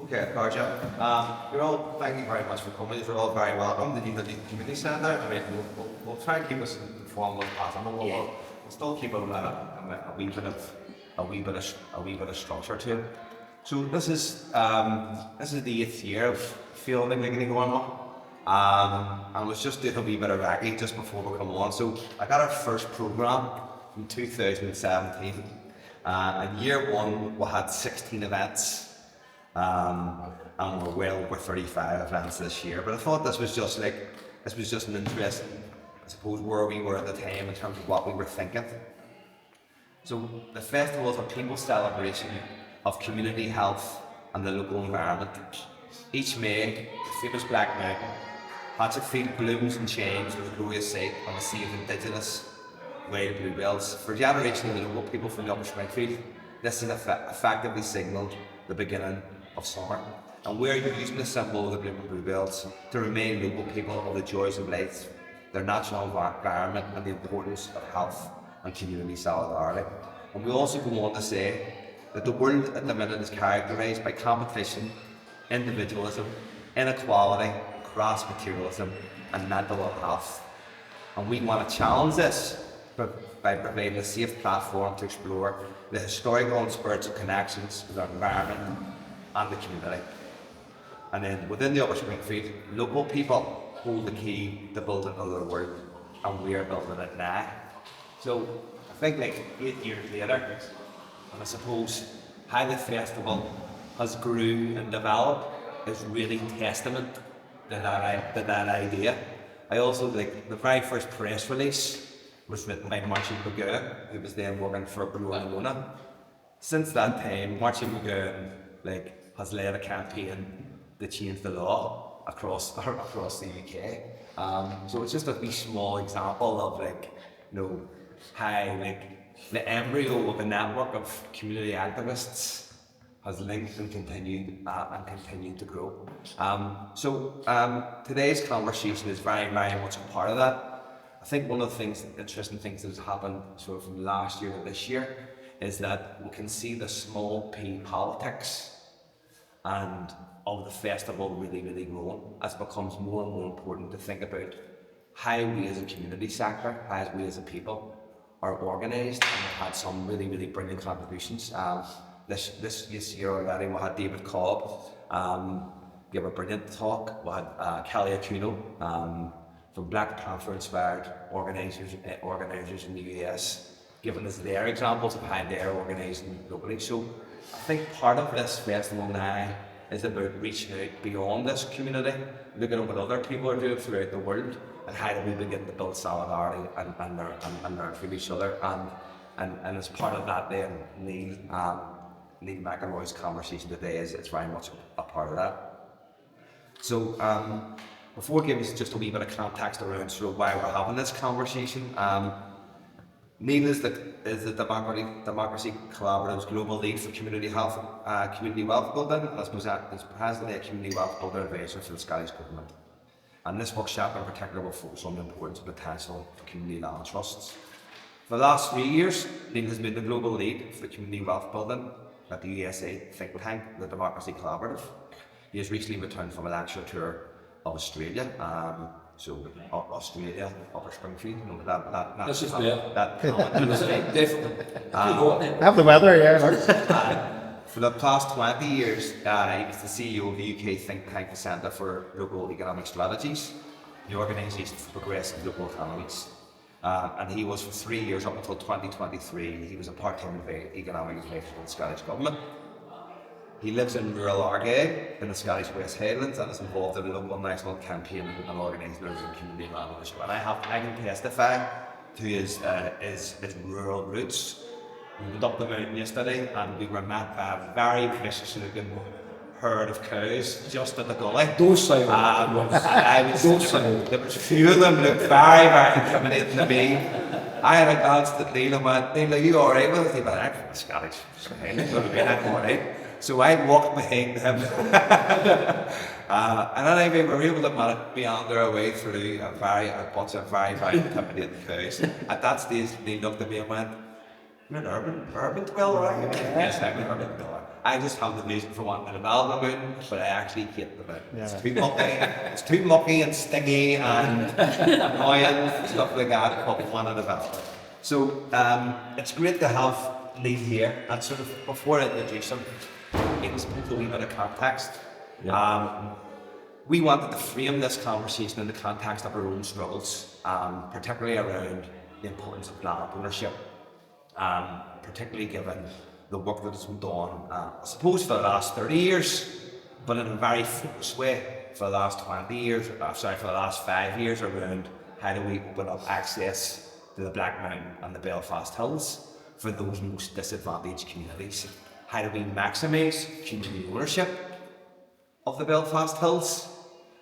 Okay, Carja. You're all, thank you very much for coming. You're all very welcome. The community centre. I mean, we'll try and keep us informed as possible. We'll still keep a wee bit of structure to it. So this is the 8th year of fielding going on. And was just doing a wee bit of recce just before we come on. So I got our first programme in 2017. In year 1 we had 16 events. And we're well over 35 events this year. But I thought this was just an interesting, I suppose, where we were at the time in terms of what we were thinking. So the festival is a people's celebration of community health and the local environment. Each May, the famous Black Mountain, Hatchet Field blooms and changes with a glorious sight on a sea of indigenous wild bluebells. For generations of the local people from the Upper Springfield, this is effectively signalled the beginning of summer. And we're using the symbol of the blooming bluebells to remind local people of the joys of life, their natural environment and the importance of health and community solidarity. And we also go on to say that the world at the minute is characterised by competition, individualism, inequality, crass materialism and mental health. And we want to challenge this by providing a safe platform to explore the historical and spiritual connections with our environment and the community. And then within the Upper Springfield, local people hold the key to building another world, and we are building it now. So I think 8 years later, and I suppose how the festival has grew and developed is really testament to that idea. I also think the very first press release was written by Martin McGowan, who was then working for Barcelona. Since that time, Martin McGowan has led a campaign to change the law across the UK. So it's just a wee small example of how the embryo of a network of community activists has linked and continued to grow. Today's conversation is very, very much a part of that. I think one of the interesting things that has happened sort of from last year to this year is that we can see the small p politics and of the festival really, really growing as it becomes more and more important to think about how we as a community sector, how we as a people are organised, and we've had some really, really brilliant contributions. This year already we had David Cobb give a brilliant talk. We had Kelly Aquino from Black Panther inspired organisers in the US giving us their examples of how they're organising locally. So I think part of this festival now is about reaching out beyond this community, looking at what other people are doing throughout the world, and how do we begin to build solidarity and learn from each other. And as part of that, then Neil McInroy's conversation today it's very much a part of that. So before giving us just a wee bit of context around sort of why we're having this conversation, Neil is the Democracy Collaborative's global lead for community health, community wealth building, and is presently a community wealth builder advisor for the Scottish Government. And this workshop in particular will focus on the importance and potential for community land trusts. For the last 3 years, Neil has been the global lead for community wealth building at the USA think tank, the Democracy Collaborative. He has recently returned from a lecture tour of Australia. Australia, Upper Springfield, That's just there. Definitely. Have the weather, yeah. For the past 20 years, he was the CEO of the UK think tank, the Centre for Local Economic Strategies, the organisation for progressive local economies. And he was for 3 years up until 2023, he was a part-time economic advisor for the Scottish Government. He lives in rural Argyll in the Scottish West Highlands and is involved in a local national campaign and organising community land ownership. And I can testify to his rural roots. We went up the mountain yesterday and we were met by a very vicious looking herd of cows just at the gully. Don't say that. There was a few of them looked very, very intimidating to me. I had a glance at Neil and went, Neil, are you alright with it? He went, I'm from the Scottish Highlands, I'm alright. So I walked behind him. And then we were able to meander our way through a bunch of very, very intimidating cows. At that stage, Neil looked at me and went, you're an urban dweller, are you? Yes, I'm an urban dweller. I just have the vision for wanting to develop a mountain, but I actually hate the mountain. It's Yeah. too mucky. It's too mucky and sticky and annoying, stuff like that. But want to develop it. So it's great to have Neil here. And sort of before I introduce him, he was put a wee bit of context. We wanted to frame this conversation in the context of our own struggles, particularly around the importance of land ownership, particularly given the work that has been done, I suppose for the last 30 years, but in a very focused way for the last 20 years, for the last 5 years, around how do we open up access to the Black Mountain and the Belfast Hills for those most disadvantaged communities. How do we maximise community ownership of the Belfast Hills,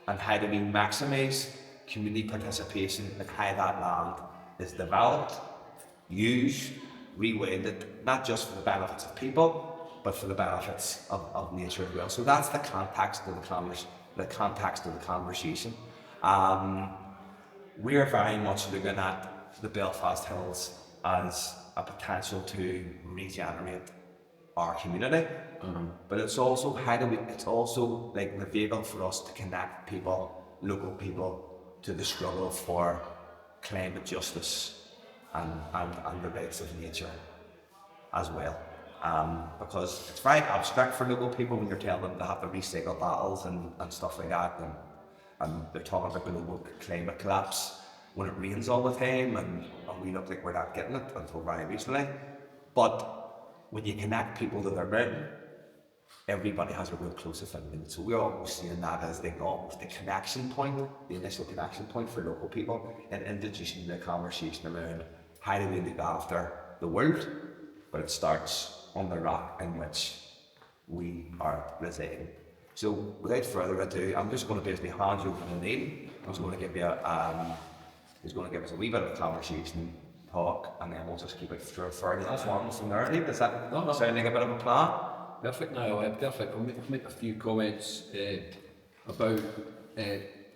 and how do we maximise community participation in how that land is developed, used, rewinded, not just for the benefits of people, but for the benefits of nature as well. So that's the context of the conversation. We're very much looking at the Belfast Hills as a potential to regenerate our community, but it's also it's also like the vehicle for us to connect people, local people, to the struggle for climate justice and the rights of nature as well. Because it's very abstract for local people when you're telling them to have to recycle bottles and stuff like that, and they're talking about global climate collapse when it rains all the time, and we look like we're not getting it until very recently. But when you connect people to their mountain, everybody has a real close affinity. So we're almost seeing that as almost the connection point, the initial connection point for local people, and introducing the conversation around how do we look after the world, but it starts on the rock in which we are residing. So without further ado, I'm just going to basically hand you over to Neil. I'm just going to give you he's going to give us a wee bit of a conversation talk, and then we'll just keep it fairly informal from there. Does that sound like a bit of a plan? Perfect. Now, perfect. I'll make a few comments about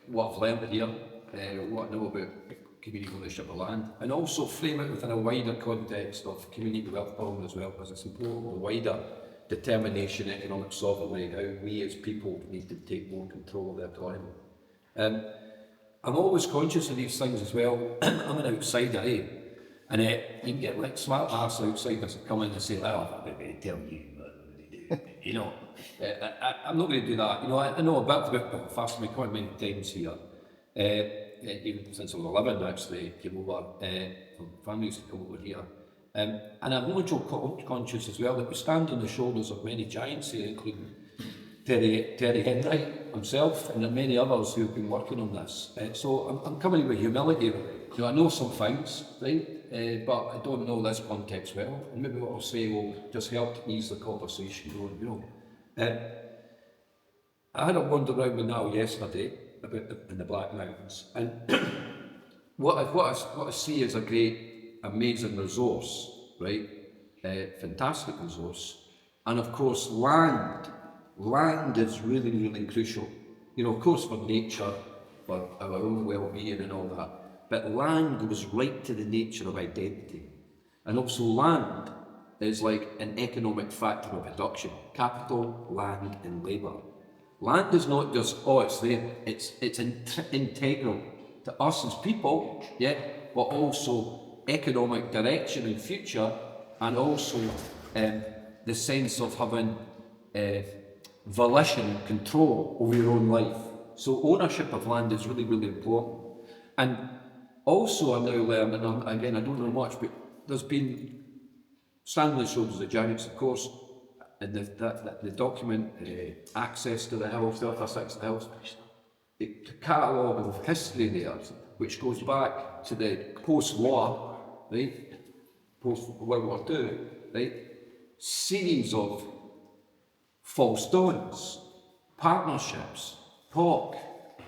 what I've learned here, what I know about community ownership of land, and also frame it within a wider context of community welfare as well, because it's important, the wider determination, economic sovereignty, how we as people need to take more control of their autonomy. I'm always conscious of these things as well. I'm an outsider, and you can get like smart ass outsiders that come in and say, "Oh, I'm going to tell you." You know, I'm not going to do that. You know, I know a bit about Belfast. I've quite many times here, even since I was 11. Actually, came over from families that come over here, and I'm also conscious as well that we stand on the shoulders of many giants here, including Terry Henry himself, and many others who've been working on this. So I'm coming with humility. You know, I know some things, right? But I don't know this context well, and maybe what I'll say will just help ease the conversation going, you know. I had a wander around with Niall yesterday about in the Black Mountains, and what I see is a great, amazing resource, right? Fantastic resource, and of course land is really, really crucial. You know, of course for nature, for our own well-being and all that. But land goes right to the nature of identity. And also land is like an economic factor of production. Capital, land and labour. Land is not just, it's there. It's integral to us as people, yeah, but also economic direction and future, and also the sense of having volition and control over your own life. So ownership of land is really, really important. And also, I'm now learning, and again, I don't know much, but there's been standing shoulders of giants, of course, and the document, access to the hills, the other six of the hills, the catalogue of history there, which goes back to the post-war, right, post-World War II, right, series of false dawns, partnerships, talk,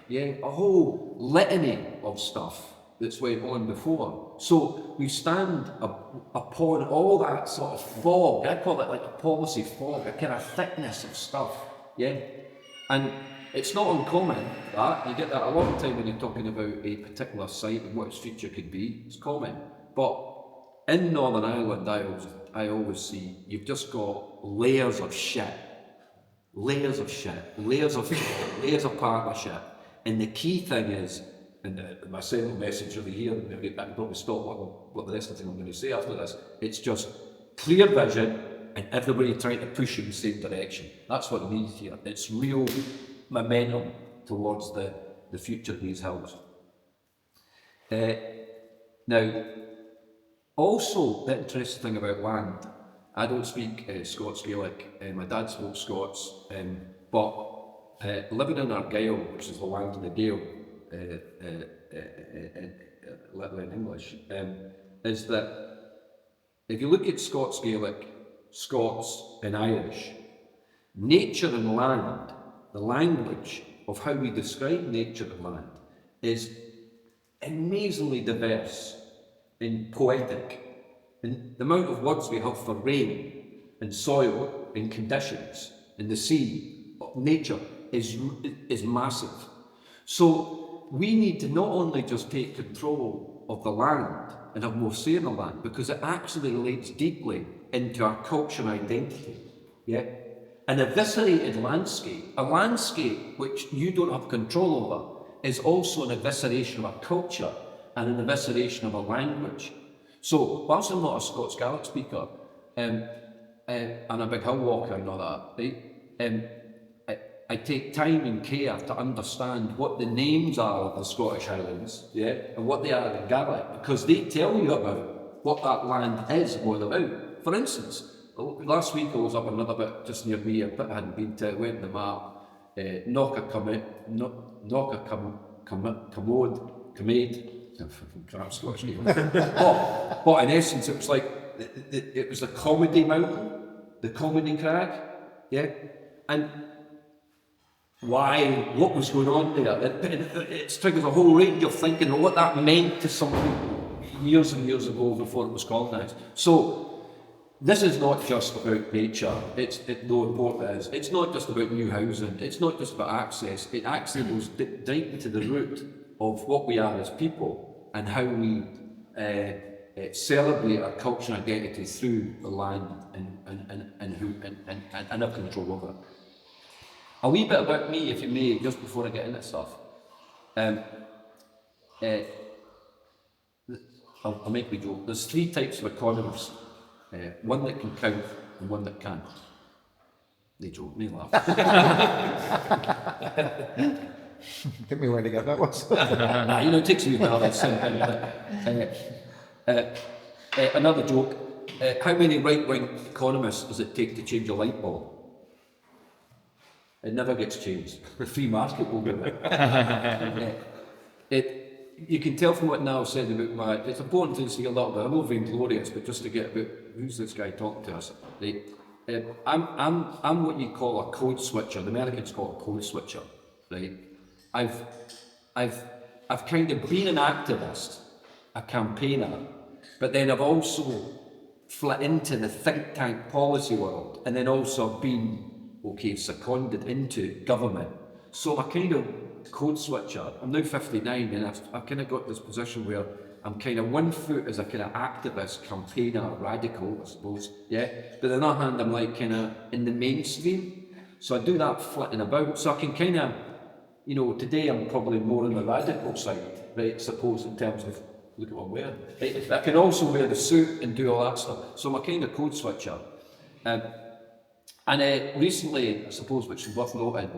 yeah, a whole litany of stuff that's went on before. So we stand upon all that sort of fog, I call it like a policy fog, a kind of thickness of stuff, yeah? And it's not uncommon that, you get that a lot of time when you're talking about a particular site and what its future could be, it's common. But in Northern Ireland, I I always see, you've just got layers of shit, layers of partnership. And the key thing is, and my central message really here, and maybe I can probably stop what the rest of the thing I'm going to say after this, it's just clear vision and everybody trying to push in the same direction. That's what we need here. It's real momentum towards the future of these hills. Now, also the interesting thing about land, I don't speak Scots Gaelic, my dad spoke Scots, but living in Argyll, which is the land of the Gael, literally in English, is that if you look at Scots Gaelic, Scots and Irish, nature and land, the language of how we describe nature and land is amazingly diverse and poetic. And the amount of words we have for rain and soil and conditions and the sea, nature is massive. So we need to not only just take control of the land and have more say in the land, because it actually relates deeply into our culture and identity. Yeah? An eviscerated landscape, a landscape which you don't have control over, is also an evisceration of a culture and an evisceration of a language. So, whilst I'm not a Scots Gaelic speaker, and a big hill walker and all that, right, I take time and care to understand what the names are of the Scottish Highlands, yeah, and what they are in Gaelic, because they tell you about what that land is all about. For instance, last week I was up another bit just near me, a bit I hadn't been to, went on the map, crap Scottish name. But in essence it was like, it was the comedy mountain, the comedy crag, yeah, and why, what was going on there? It triggers a whole range of thinking of what that meant to some people years and years ago before it was colonised. So this is not just about nature, though important it is. It's not just about new housing, it's not just about access, it actually goes deep into the root of what we are as people and how we celebrate our culture and identity through the land and our control over it. A wee bit about me, if you may, just before I get into stuff. I'll make a joke. There's three types of economists. One that can count and one that can't. They joke, they laugh. Took me a while to get that one. It takes me a while. Another joke. How many right-wing economists does it take to change a light bulb? It never gets changed. The free market will do it. You can tell from what Niall said about it's important to see a little bit, I'm not vainglorious, but just to get about who's this guy talking to us. Right? I'm what you call a code switcher. The Americans call it a code switcher. Right? I've kind of been an activist, a campaigner, but then I've also flit into the think tank policy world, and then also been seconded into government. So I'm a kind of code switcher. I'm now 59 and I've kind of got this position where I'm kind of one foot as a kind of activist, campaigner, radical, I suppose, yeah? But on the other hand, I'm like kind of in the mainstream. So I do that flitting about. So I can kind of, today I'm probably more on the radical side, right, I suppose, in terms of, look at what I'm wearing. Right? I can also wear the suit and do all that stuff. So I'm a kind of code switcher. And recently, I suppose, which is worth noting,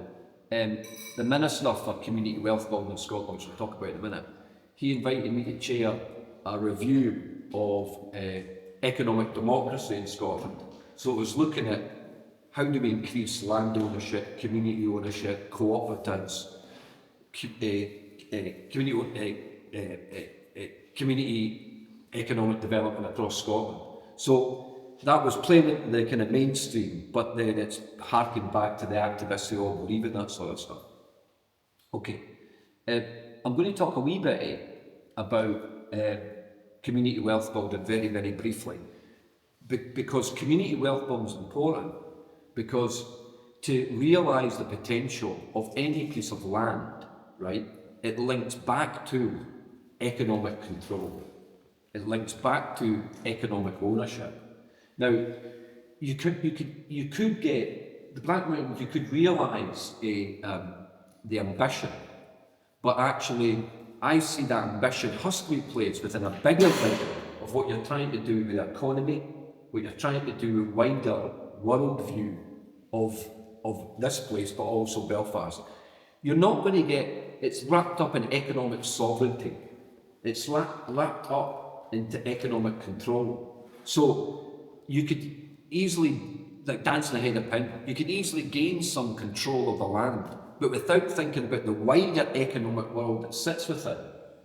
the Minister for Community Wealth Building in Scotland, which we'll talk about in a minute, he invited me to chair a review of economic democracy in Scotland. So it was looking at how do we increase land ownership, community ownership, cooperatives, community economic development across Scotland. So that was playing the kind of mainstream, but then it's harking back to the activists who all believe in that sort of stuff. Okay, I'm going to talk a wee bit about community wealth building very, very briefly, because community wealth building is important, because to realise the potential of any piece of land, right, it links back to economic control. It links back to economic ownership. Now, you could get the black mountain. You could realise the ambition, but actually, I see that ambition has to be placed within a bigger vision of what you're trying to do with the economy, what you're trying to do with wider world view of this place, but also Belfast. You're not going to get, it's wrapped up in economic sovereignty. It's wrapped up into economic control. So you could easily, like dancing ahead of pin, you could easily gain some control of the land, but without thinking about the wider economic world that sits with it.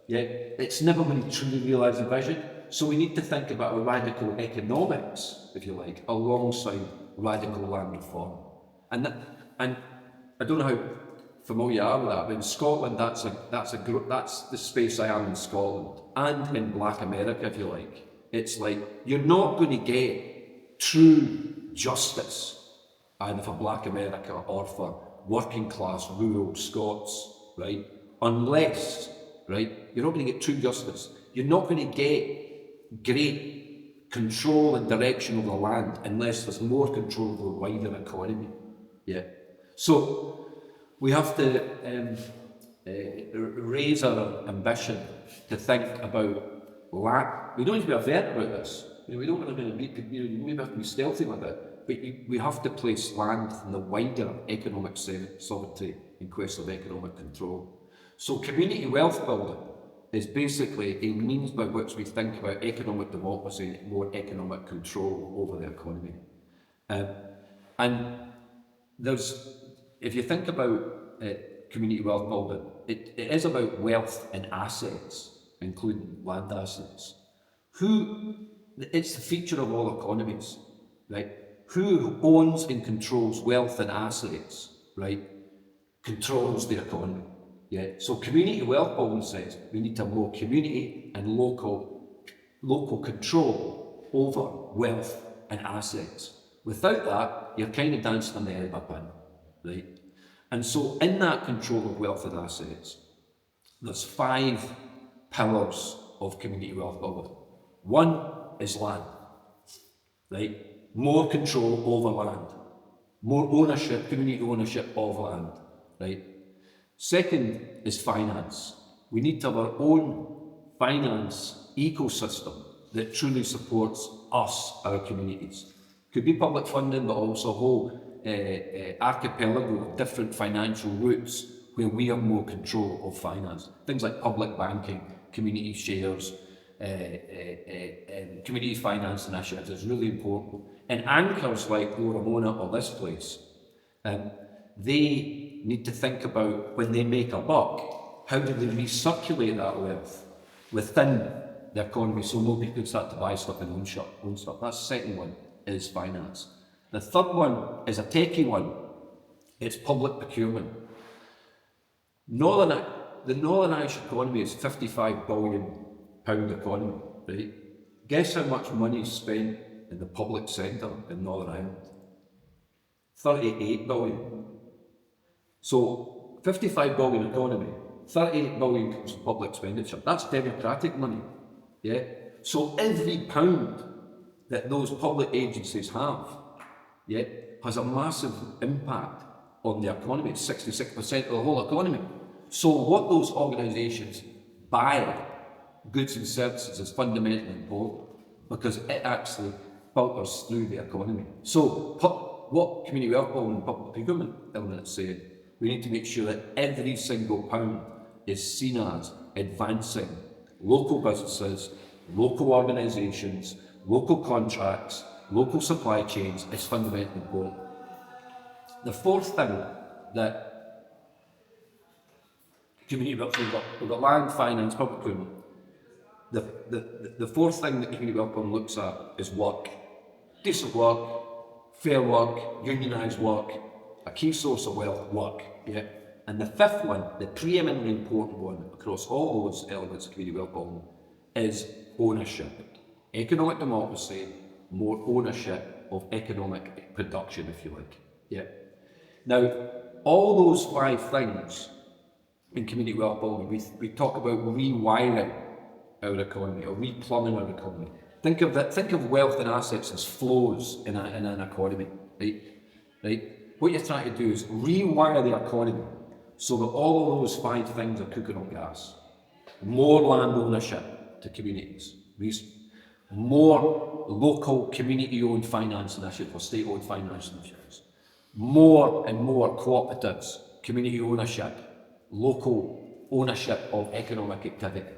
Yeah, it's never going to truly realise the vision. So we need to think about a radical economics, if you like, alongside radical land reform. And I don't know how familiar you are with that, but in Scotland, that's the space I am in Scotland, and in Black America, if you like. It's like, you're not going to get true justice, either for Black America or for working class rural Scots, right? Unless, right, you're not going to get true justice. You're not going to get great control and direction of the land unless there's more control of the wider economy. Yeah. So we have to raise our ambition to think about land. We don't need to be avert about this. We don't want to maybe have to be stealthy with it, but we have to place land in the wider economic sovereignty in quest of economic control. So community wealth building is basically a means by which we think about economic democracy and more economic control over the economy. And if you think about community wealth building, it is about wealth and assets, including land assets. It's the feature of all economies, right? Who owns and controls wealth and assets, right, controls the economy. Yeah. So community wealth building says we need to have more community and local control over wealth and assets. Without that, you're kind of dancing on the head of a pin, right? And so in that control of wealth and assets, there's 5 pillars of community wealth building. One is land, right? More control over land, more ownership, community ownership of land, right? Second is finance. We need to have our own finance ecosystem that truly supports us, our communities. Could be public funding, but also a whole archipelago of different financial routes where we have more control of finance. Things like public banking, community shares, community finance initiatives is really important. And anchors like Ramona or this place, they need to think about when they make a buck, how do they recirculate that wealth within the economy so nobody can start to buy stuff and own stuff. That's the second one, is finance. The third one is a techie one. It's public procurement. The Northern Irish economy is £55 billion economy, right? Guess how much money is spent in the public sector in Northern Ireland? 38 billion. So 55 billion economy, 38 billion comes from public expenditure. That's democratic money. Yeah. So every pound that those public agencies have, yeah, has a massive impact on the economy. It's 66% of the whole economy. So what those organisations buy, goods and services, is fundamentally important because it actually filters through the economy. So what community wealth building and public procurement element is saying, we need to make sure that every single pound is seen as advancing local businesses, local organisations, local contracts, local supply chains is fundamentally important. The fourth thing that community wealth, we've got land, finance, public procurement. The fourth thing that community wealth looks at is work. Decent work, fair work, unionised work, a key source of wealth, work. Yeah. And the fifth one, the preeminently important one across all those elements of community wealth building, is ownership. Economic democracy, more ownership of economic production, if you like. Yeah. Now, all those 5 things in community wealth building, we talk about rewiring our economy or replumbing our economy. think of wealth and assets as flows in an economy, right? What you're trying to do is rewire the economy so that all of those 5 things are cooking on gas. More land ownership to communities, more local community-owned finance initiatives or state-owned finance initiatives, more and more cooperatives, community ownership, local ownership of economic activity.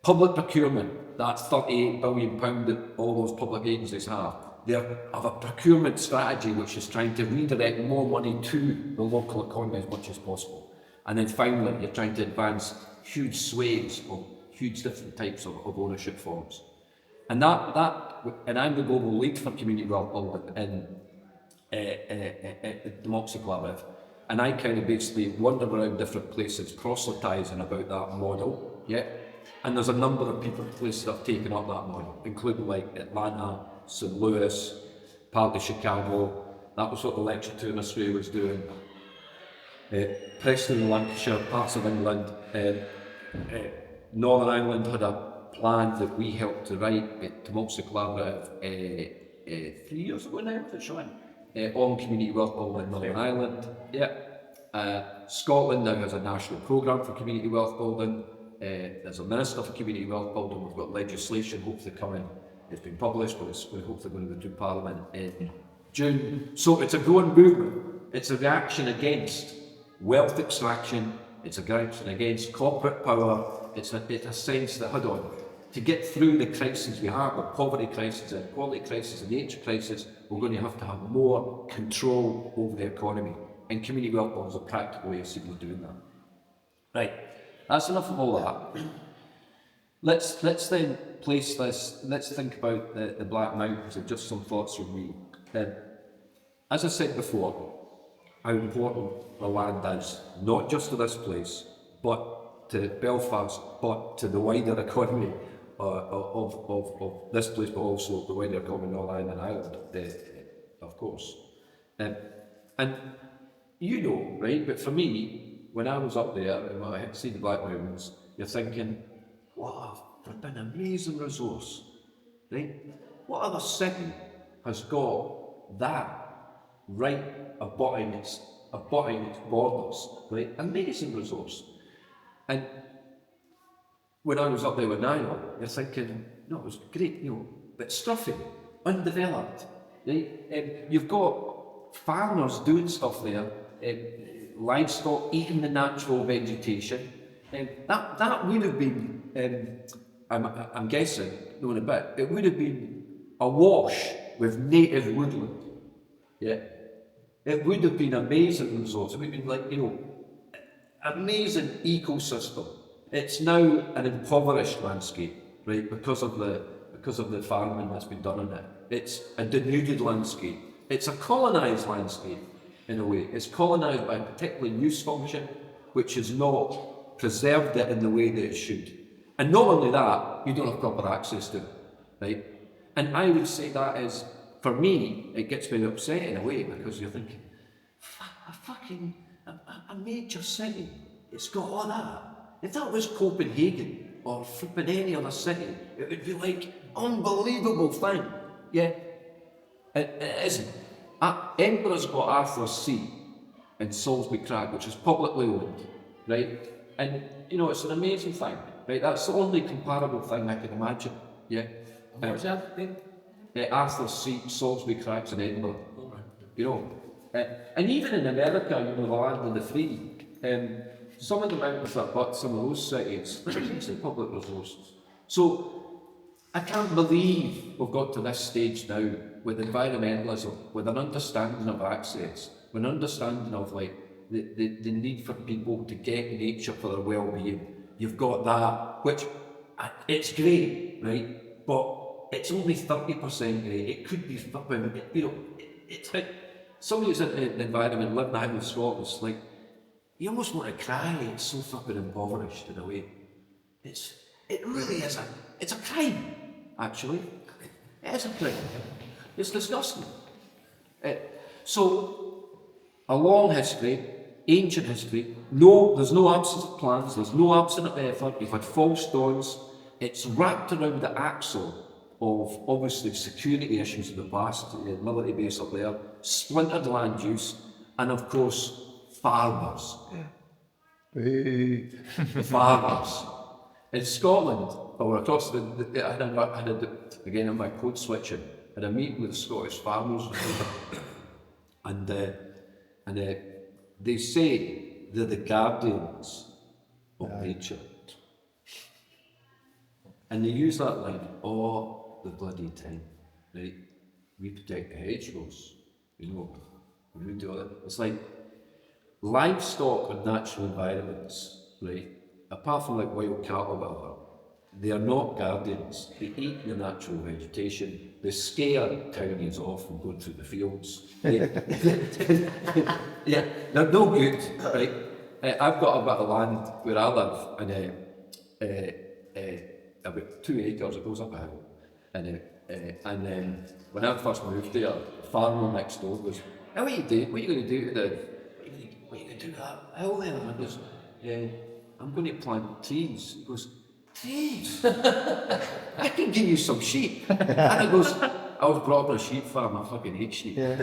Public procurement, that £38 billion that all those public agencies have, they have a procurement strategy which is trying to redirect more money to the local economy as much as possible. And then finally, you're trying to advance huge swathes of huge different types of ownership forms. And and I'm the global lead for community wealth building in Democracy Collaborative. And I kind of basically wander around different places proselytising about that model, yeah? And there's a number of people, places that have taken up that model, including like Atlanta, St. Louis, part of Chicago. That was what the lecture tour in Australia was doing. Preston and Lancashire, parts of England. Northern Ireland had a plan that we helped to write at Democracy Collaborative 3 years ago now, was it, Sean? On community wealth building in Northern Ireland. Yeah. Scotland now has a national programme for community wealth building. There's a Minister for Community Wealth Building. We've got legislation hopefully coming. It's been published, but it's hopefully going to go to Parliament in June. So it's a growing movement. It's a reaction against wealth extraction. It's a reaction against corporate power. It's a sense that, hold on, to get through the crises we have, the poverty crisis, the inequality crisis, and the age crisis, we're going to have more control over the economy. And community wealth building is a practical way of simply doing that. Right. That's enough of all that. Let's then place this, let's think about the Black Mountains and just some thoughts from me. As I said before, how important the land is, not just to this place, but to Belfast, but to the wider economy of this place, but also the wider economy of Northern Ireland and Ireland, of course. And you know, right, but for me, when I was up there and I had seen the Black Mountains, you're thinking, what an amazing resource, right? What other city has got that right abutting its borders, right? Amazing resource. And when I was up there with Niall, you're thinking, no, it was great, you know, but stuffy, undeveloped, right? You've got farmers doing stuff there, livestock eating the natural vegetation. That would have been, I'm guessing, knowing a bit, it would have been awash with native woodland. Yeah. It would have been amazing resource. It would have been like, you know, amazing ecosystem. It's now an impoverished landscape, right, because of the farming that's been done in it. It's a denuded landscape. It's a colonised landscape in a way. It's colonised by a particular use function which has not preserved it in the way that it should. And not only that, you don't have proper access to it, right? And I would say that is, for me, it gets me upset in a way because you're thinking, a major city, it's got all that. If that was Copenhagen or flipping any other city, it would be like unbelievable thing. Yeah, it isn't. Edinburgh's got Arthur's Seat in Salisbury Crag, which is publicly owned, right? And you know, it's an amazing thing, right? That's the only comparable thing I can imagine. Yeah. What's that name? Arthur's Seat, Salisbury Crags in Edinburgh. You know, and even in America, you know, the land of the free. Some of the mountains that abut some of those cities, it's a public resources. So I can't believe we've got to this stage now with environmentalism, with an understanding of access, with an understanding of like the need for people to get nature for their well-being. You've got that, which it's great, right? But it's only 30% great. It could be flipping, you know, it's like somebody who's in the environment, living out in Scotland, it's like, you almost want to cry. It's so fucking impoverished in a way. It really is it's a crime, actually. It is a crime. It's disgusting. So, a long history, ancient history. No, there's no absence of plans. There's no absence of effort. You've had false dawns. It's wrapped around the axle of obviously security issues in the past, the military base up there, splintered land use, and of course, farmers. Farmers. In Scotland, or across I had again on my code switching, I had a meeting with the Scottish farmers, and they say they're the guardians of nature. And they use that line all the bloody time, right? We protect the hedgerows, we do all that. It's like livestock and natural environments, right? Apart from like wild cattle or whatever, they are not guardians. They eat the natural vegetation. They scare townies off from going through the fields. Yeah, they're no good, right? I've got a bit of land where I live, and about 2 acres. It goes up a hill, and then when I first moved there, the farmer next door goes, "What are you doing? What are you going to do to the? What are you going to do to that hill there?" And I goes, "I'm going to plant trees." He goes, "Trees? I can give you some sheep." And I goes, "I was brought up on a sheep farm. I fucking hate sheep." Yeah.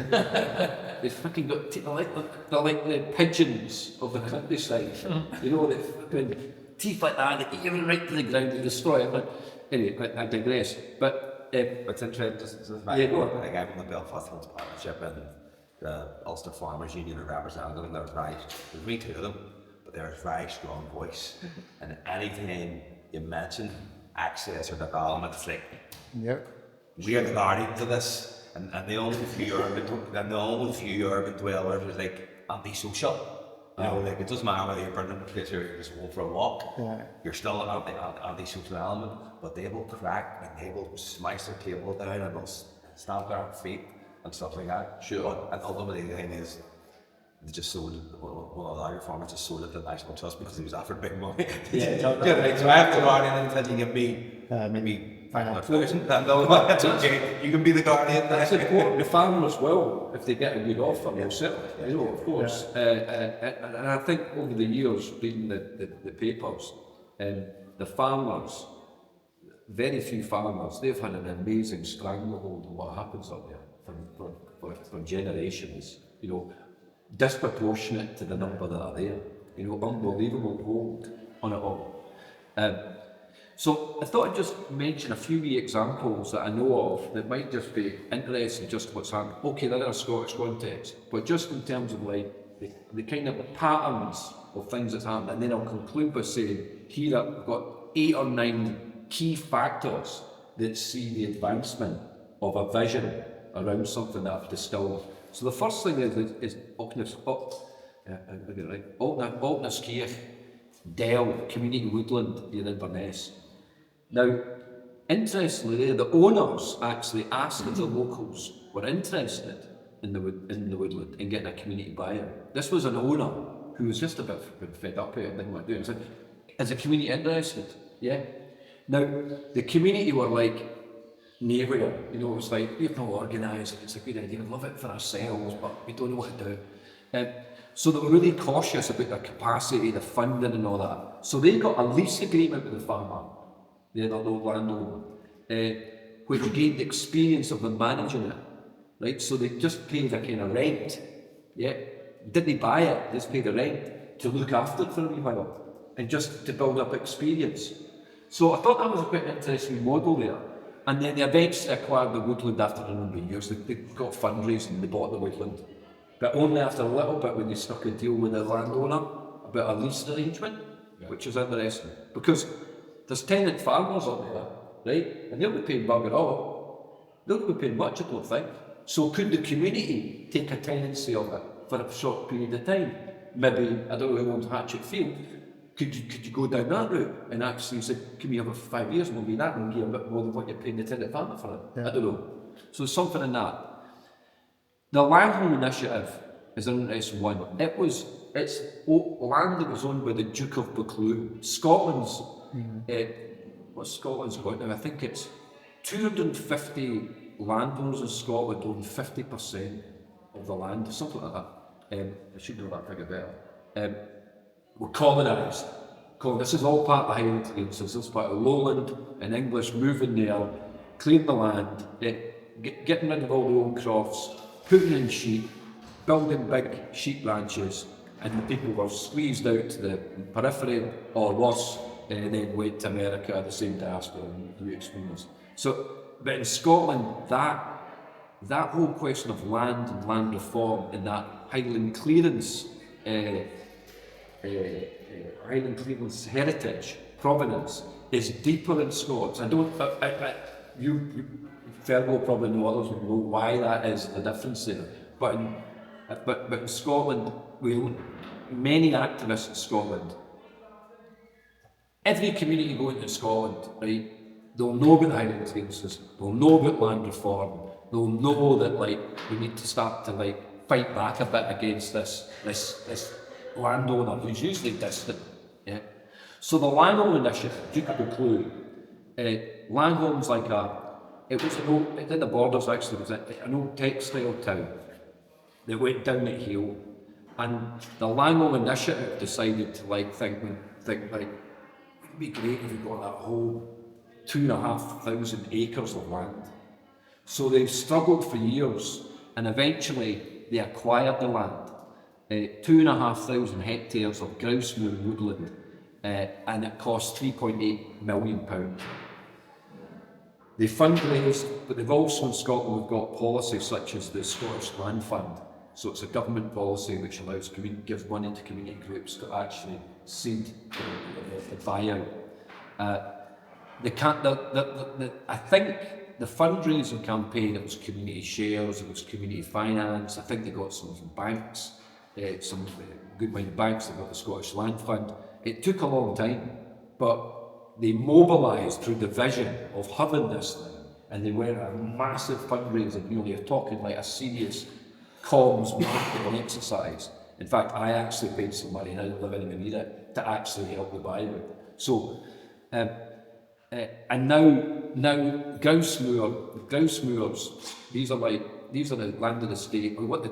They fucking got they're like the pigeons of the countryside. You know, they fucking teeth like that. They eat everything right to the ground. They destroy it. But anyway, I digress. But it's interesting. Yeah, go on. Like I'm on the Belfast Hills Partnership and the Ulster Farmers Union are representing them. There's me two of them, but they're a very strong voice. And anytime you mention access or development, it's like, we are the guardians of this. And the only few urban dwellers is like antisocial. You know, like it doesn't matter whether you're burning the place or you're just going for a walk. You're still an antisocial element, but they will crack and they will smash their table down and they'll stamp their feet and stuff like that. Sure. And ultimately the thing is, they just sold it. One of the agri farmers just sold it to the National Trust because he was offered big money. So I have to guardian until you give me maybe that's okay. You can be the guardian. That's important. The farmers will, if they get a good offer, they'll sell it. You know, of course. And I think over the years, reading the papers, the farmers, very few farmers, they've had an amazing stranglehold on what happens up there for generations. You know, disproportionate to the number that are there. You know, unbelievable hold on it all. So I thought I'd just mention a few wee examples that I know of that might just be interesting, just what's happening. Okay, they're in a Scottish context, but just in terms of like the kind of the patterns of things that's happened, and then I'll conclude by saying here I've got 8 or 9 key factors that see the advancement of a vision around something that I've distilled. So the first thing is Altnaskirch Dell Community Woodland here in Inverness. Now, interestingly, the owners actually asked if the locals were interested in the woodland and getting a community buy-in. This was an owner who was just a bit fed up with it and didn't want to do it. He said, "Is the community interested?" Yeah. Now, the community were like, nowhere, you know, it was like, we've not organised it, it's a good idea, we'd love it for ourselves, but we don't know what to do. So they were really cautious about their capacity, the funding and all that. So they got a lease agreement with the farmer, the other landowner, which gained experience of them managing it, right? So they just paid a kind of rent, yeah? Didn't buy it, they just paid the rent to look after it for a wee while, and just to build up experience. So I thought that was a quite interesting model there. And then they eventually acquired the woodland after a number of years. They got fundraising, they bought the woodland. But only after a little bit when they struck a deal with the landowner about a lease arrangement, which is interesting. Because there's tenant farmers up there, right? And they'll be paying bugger all. They'll be paying much, I don't think. So could the community take a tenancy of it for a short period of time? Maybe, I don't know who owns Hatchet Field. Could you go down that route and actually say, "Can we have it for 5 years and we'll be that and give a bit more than what you're paying the tenant farmer for it?" Yeah. I don't know. So there's something in that. The land home initiative is an interesting one. It's land that was owned by the Duke of Buccleuch. Scotland's what's Scotland's got now? I think it's 250 landowners in Scotland own 50% of the land, something like that. I should know that figure better. Were colonised. This is all part of the Highland Clearances. This is part of Lowland and English moving there, clearing the land, getting rid of all the old crofts, putting in sheep, building big sheep ranches, and the people were squeezed out to the periphery, or worse, and then went to America, the same diaspora you experienced. So, but in Scotland, that whole question of land and land reform and that Highland clearance, Highland clearance heritage, provenance, is deeper in Scots. I don't, you Fergal probably know, others will know why that is the difference there. But in Scotland, many activists in Scotland, every community going to Scotland, right, they'll know about the Highland clearances, they'll know about land reform, they'll know that like we need to start to like fight back a bit against this landowner who's usually distant. Yeah. So the landowner initiative, Duke of Buccleuch, Langholm's like it's in the borders actually, it was an old textile town that went down at heel, and the Langholm initiative decided to like think like, it'd be great if we got that whole 2,500 acres of land. So they've struggled for years, and eventually they acquired the land, 2,500 hectares of grouse-moor woodland, and it cost £3.8 million. They fundraised, but they've also in Scotland, we've got policies such as the Scottish Land Fund. So it's a government policy which allows gives money to community groups to actually seed the buyout. I think the fundraising campaign, it was community shares, it was community finance. I think they got some from banks, some good minded banks. They got the Scottish Land Fund. It took a long time, but they mobilised through the vision of having this thing, and they went a massive fundraising. You know, you're talking like a serious comms marketing exercise. In fact, I actually paid some money, and I don't live anywhere near it, to actually help the buyout. So, and now grouse-moors, these are the land of the state. And what they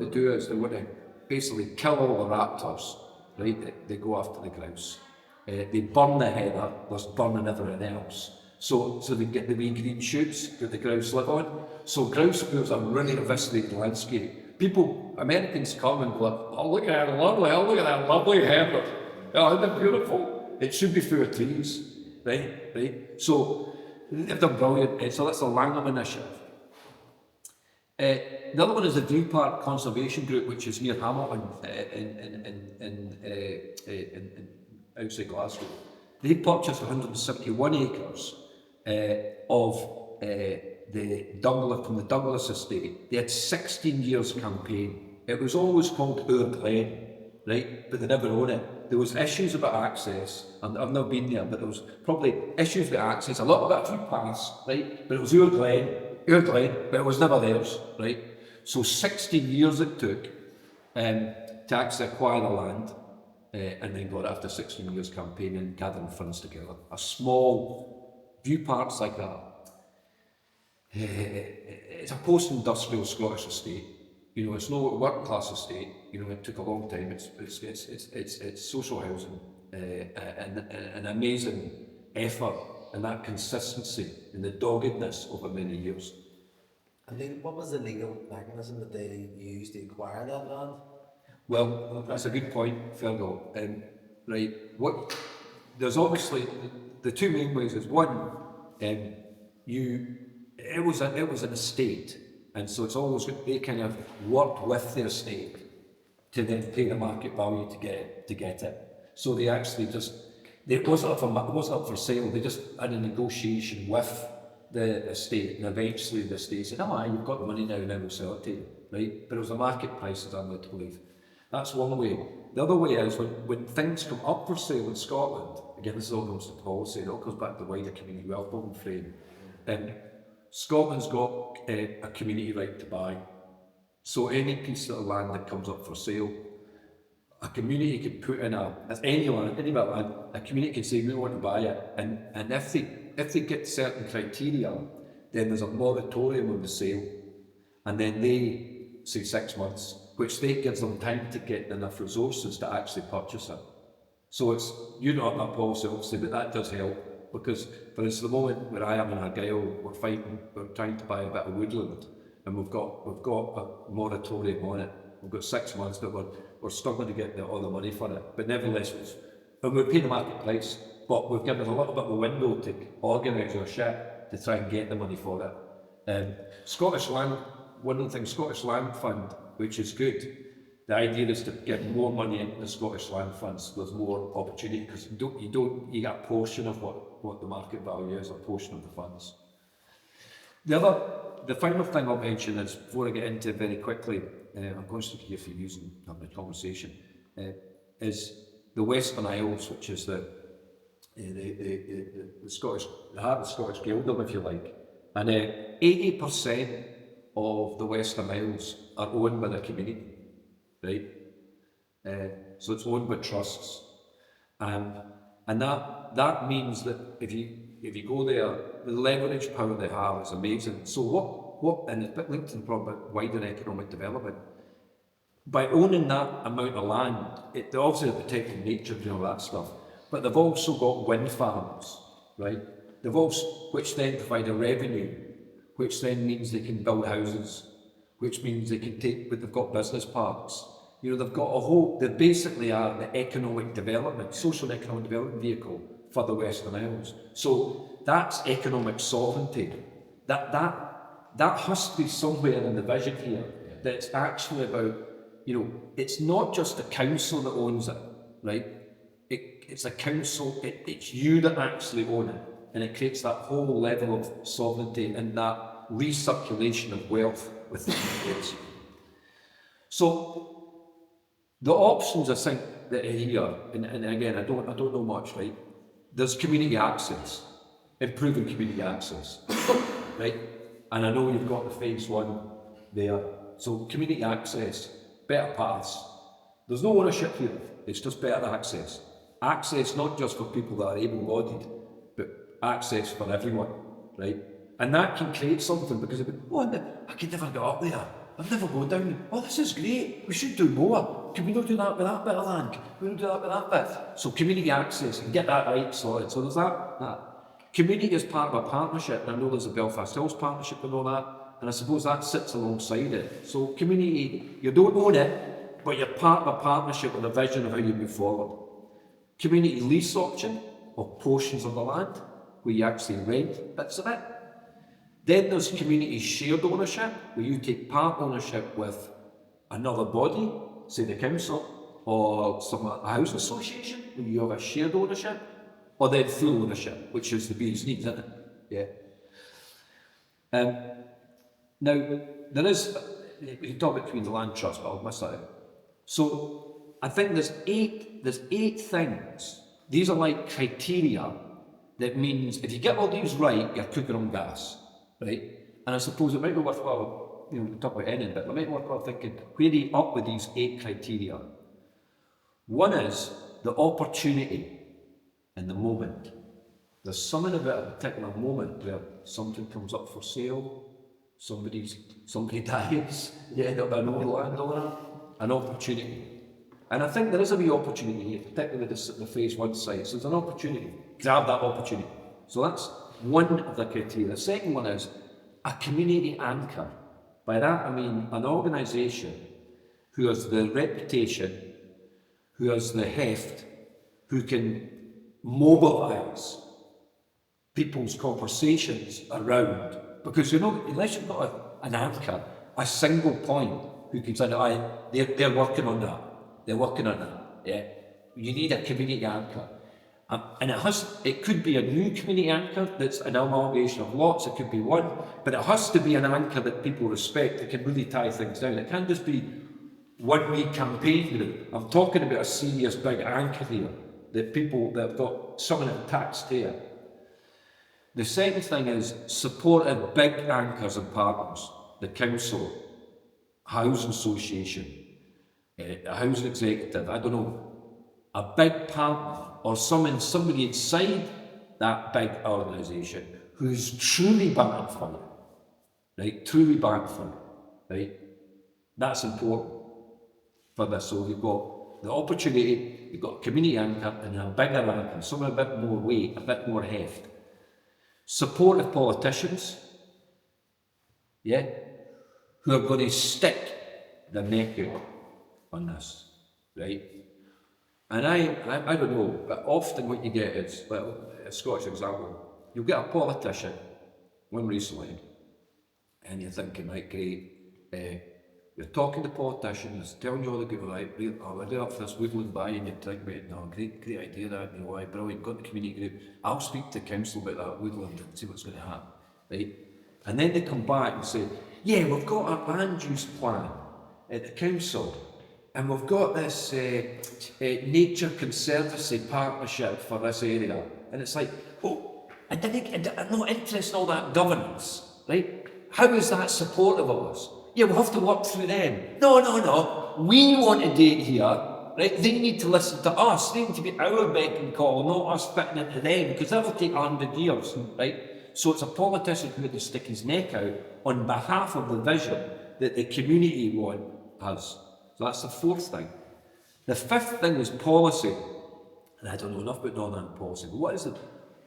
do is they want to basically kill all the raptors, right? They go after the grouse. They burn the heather, thus burning everything else. So they get the wee green shoots that the grouse live on. So grouse-moors are really eviscerated the landscape. Americans come and go like, oh look at that lovely heather. Oh, isn't it beautiful? It should be full of trees, right? So they're brilliant. So that's the Langholm initiative. The other one is the View Park Conservation Group, which is near Hamilton in outside Glasgow. They purchased 171 acres of the Douglas, from the Douglas estate. They had 16 years campaign. It was always called Our Glen, right? But they never owned it. There was issues about access, and I've never been there, but there was probably issues with access, a little bit of footpaths, right? But it was Our Glen, but it was never theirs, right? So 16 years it took to actually acquire the land, and then got after 16 years campaigning, gathering funds together. A small View Park's like that. It's a post-industrial Scottish estate. You know, it's no working class estate. You know, it took a long time. It's social housing, and an amazing effort, and that consistency and the doggedness over many years. And what was the legal mechanism that they used to acquire that land? Well, that's a good point, Fergal. Right, there's obviously the two main ways is one, it was an estate, and so it's always they kind of worked with the estate to then pay the market value to get it. So they actually it wasn't up for sale. They just had a negotiation with the estate, and eventually the estate said, "Oh, you've got the money now we'll sell it to you," right? But it was a market price, as I'm led to believe. That's one way. The other way is when things come up for sale in Scotland, again this all comes to policy, it all goes back to the wider community wealth building frame. Scotland's got a community right to buy. So any piece of land that comes up for sale, a community can put in any bit of land, a community can say we want to buy it, and if they get certain criteria, then there's a moratorium on the sale, and then they say 6 months, which they gives them time to get enough resources to actually purchase it. So it's, you know, that policy obviously, but that does help. Because for instance, the moment where I am in Argyll, we're trying to buy a bit of woodland, and we've got a moratorium on it. We've got 6 months, but we're struggling to get all the money for it. But nevertheless, and we're paying the market price, but we've given a little bit of a window to organise our shit to try and get the money for it. Scottish Land, one of the things, Scottish Land Fund, which is good. The idea is to get more money into the Scottish Land Funds. There's more opportunity because you get a portion of what the market value is, a portion of the funds. The final thing I'll mention is, before I get into it very quickly, I'm going to here for using having a conversation, is the Western Isles, which is the Scottish, the heart of the Scottish Gaeldom, if you like, and 80% of the Western Isles are owned by the community. Right, so it's owned by trusts, and that means that if you go there, the leverage power they have is amazing. So what and it's a bit linked to the problem about wider economic development. By owning that amount of land, they're obviously protecting nature and all that stuff, but they've also got wind farms, right? They've also, which then provide a revenue, which then means they can build houses, which means they can take, but they've got business parks. You know, they've got a whole, they basically are the economic development, social and economic development vehicle for the Western Isles. So that's economic sovereignty. That has to be somewhere in the vision here, that it's actually about, you know, it's not just the council that owns it, right? It's a council, it's you that actually own it, and it creates that whole level of sovereignty and that recirculation of wealth within the place. So the options I think that are here, and again I don't know much, right? There's community access, improving community access, right? And I know you've got the phase 1 there. So community access, better paths. There's no ownership here, it's just better access. Access not just for people that are able-bodied, but access for everyone, right? And that can create something, because I can never get up there. I'll never go down. Oh, this is great. We should do more. Can we not do that with that bit of land? Can we not do that with that bit? So community access, and get that right sorted. So there's that. Community is part of a partnership, and I know there's a Belfast Hills partnership and all that, and I suppose that sits alongside it. So community, you don't own it, but you're part of a partnership with a vision of how you move forward. Community lease option, or portions of the land, where you actually rent bits of it. Then there's community shared ownership, where you take part ownership with another body, say the council, or a housing association, where you have a shared ownership, or then full ownership, which is the B's needs, isn't it? Yeah. Now, there is, we can talk between the land trust, but I'll miss that out. So, I think there's eight things. These are like criteria that means if you get all these right, you're cooking on gas. Right? And I suppose it might be worthwhile, you know, we talk about ending, but it might be worthwhile thinking, where do you up with these 8 criteria? One is the opportunity in the moment. There's something about a particular moment where something comes up for sale, somebody dies, you end up an old landowner, an opportunity. And I think there is a wee opportunity here, particularly the phase 1 sites. There's an opportunity. Grab that opportunity. So that's one of the criteria. The second one is a community anchor. By that I mean an organisation who has the reputation, who has the heft, who can mobilise people's conversations around. Because you know, unless you've got an anchor, a single point who can say, they're working on that. They're working on that. Yeah. You need a community anchor. And it could be a new community anchor that's an amalgamation of lots, it could be one, but it has to be an anchor that people respect, that can really tie things down. It can't just be one week campaign group. I'm talking about a serious big anchor here, that people that have got something attached here. The second thing is supportive big anchors and partners, the council, housing association, a housing executive, I don't know, a big partner, or somebody inside that big organisation who's truly banking for it, right? Truly banking for it, right? That's important for this. So you've got the opportunity, you've got a community anchor and a bigger anchor, some a bit more weight, a bit more heft. Supportive politicians, yeah, who are going to stick their neck out on this, right? And I don't know, but often what you get is, well, a Scottish example, you'll get a politician, one recently, and you're thinking, right, great, you're talking to politicians, telling you all the good, right, we're there up for this woodland buy, and you think, mate, no, great idea that, you know, why, brilliant, got the community group, I'll speak to council about that woodland and see what's going to happen, right? And then they come back and say, yeah, we've got a land use plan at the council, and we've got this nature conservancy partnership for this area, and it's like, oh, I'm not interested in all that governance, right? How is that supportive of us? Yeah, we'll have to work through them. No. We want to do it here, right? They need to listen to us. They need to be our beck and call, not us fitting into them, because that'll take 100 years, right? So it's a politician who had to stick his neck out on behalf of the vision that the community has. So that's the fourth thing. The fifth thing is policy. And I don't know enough about Northern policy, but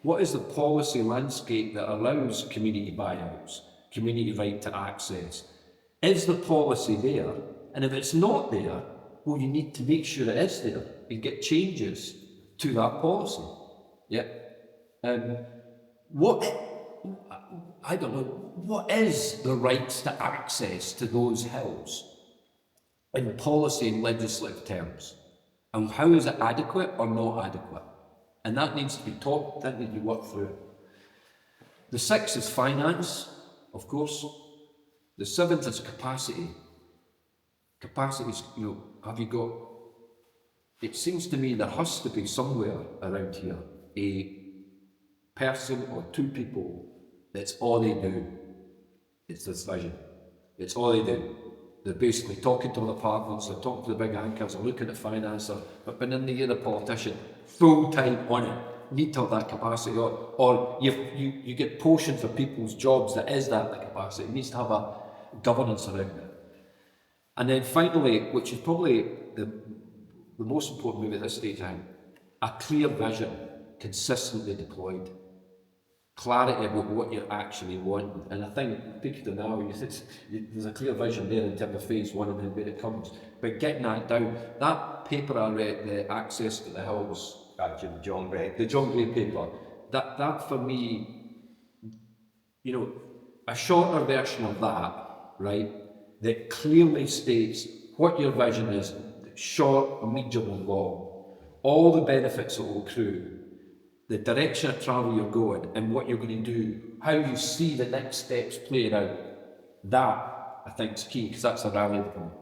what is the policy landscape that allows community buyouts, community right to access? Is the policy there? And if it's not there, well, you need to make sure it is there and get changes to that policy. Yeah. I don't know, what is the rights to access to those hills in policy and legislative terms? And how is it adequate or not adequate? And that needs to be talked, that needs to be worked through. The sixth is finance, of course. The seventh is capacity. Capacity is, you know, have you got, it seems to me there has to be somewhere around here a person or two people that's all they do. It's this vision. It's all they do. They're basically talking to the partners, they're talking to the big anchors, they're looking at finance, but been in the year the politician, full time on it. Need to have that capacity, or you get portions of people's jobs that is that the capacity. It needs to have a governance around it. And then finally, which is probably the most important move at this stage, a clear vision, consistently deployed. Clarity about what you actually want. And I think, speaking to now, there's a clear vision there in terms of phase one and then where it comes. But getting that down, that paper I read, the Access to the Hills, Gotcha, John Gray. the John Gray paper, that for me, you know, a shorter version of that, right, that clearly states what your vision is, short, medium and long, all the benefits that will accrue, the direction of travel you're going and what you're going to do, how you see the next steps playing out. That, I think, is key, because that's a rallying point.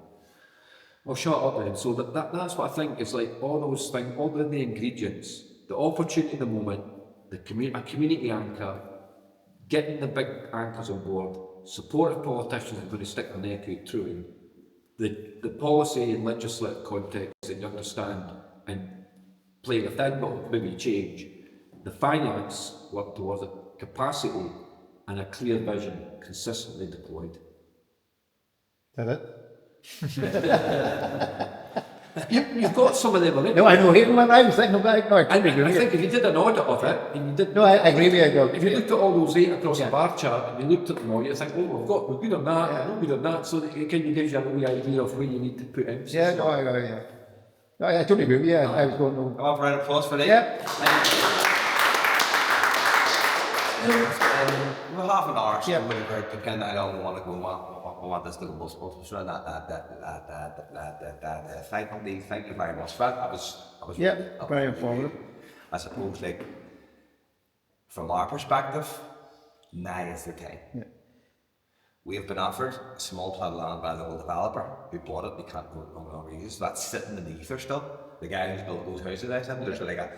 Well, shut up then. So that's what I think is like all those things, all the ingredients, the opportunity at the moment, a community anchor, getting the big anchors on board, supportive politicians who are going to stick their neck out through the policy and legislative context that you understand and play within, but maybe change. The finance work towards it, capacity and a clear vision consistently deployed. Is that it? You've got some of them already. No, I know. I was thinking about it. No, I think if you did an audit of it, and you did, No, I agree with you. if you looked at all those 8 across the bar chart, and you looked at them all, you think, oh, we're good on that, we're good on that, so that it kind of gives you a wee idea of where you need to put emphasis. Yeah, no, yeah. No, I totally agree with you. I was going to. Come on, for a round of applause for that. Yeah. We're half an hour, so Yeah. we're kind of, I don't want to go I want this to go multiple. So thank you very much for that. I was Yeah, very informative. I suppose, like, from our perspective, now is the time. Yeah. We have been offered a small plot of land by the old developer who bought it. We can't go on use. So that's sitting in the ether still. The guy who's built those houses, I said, there's like a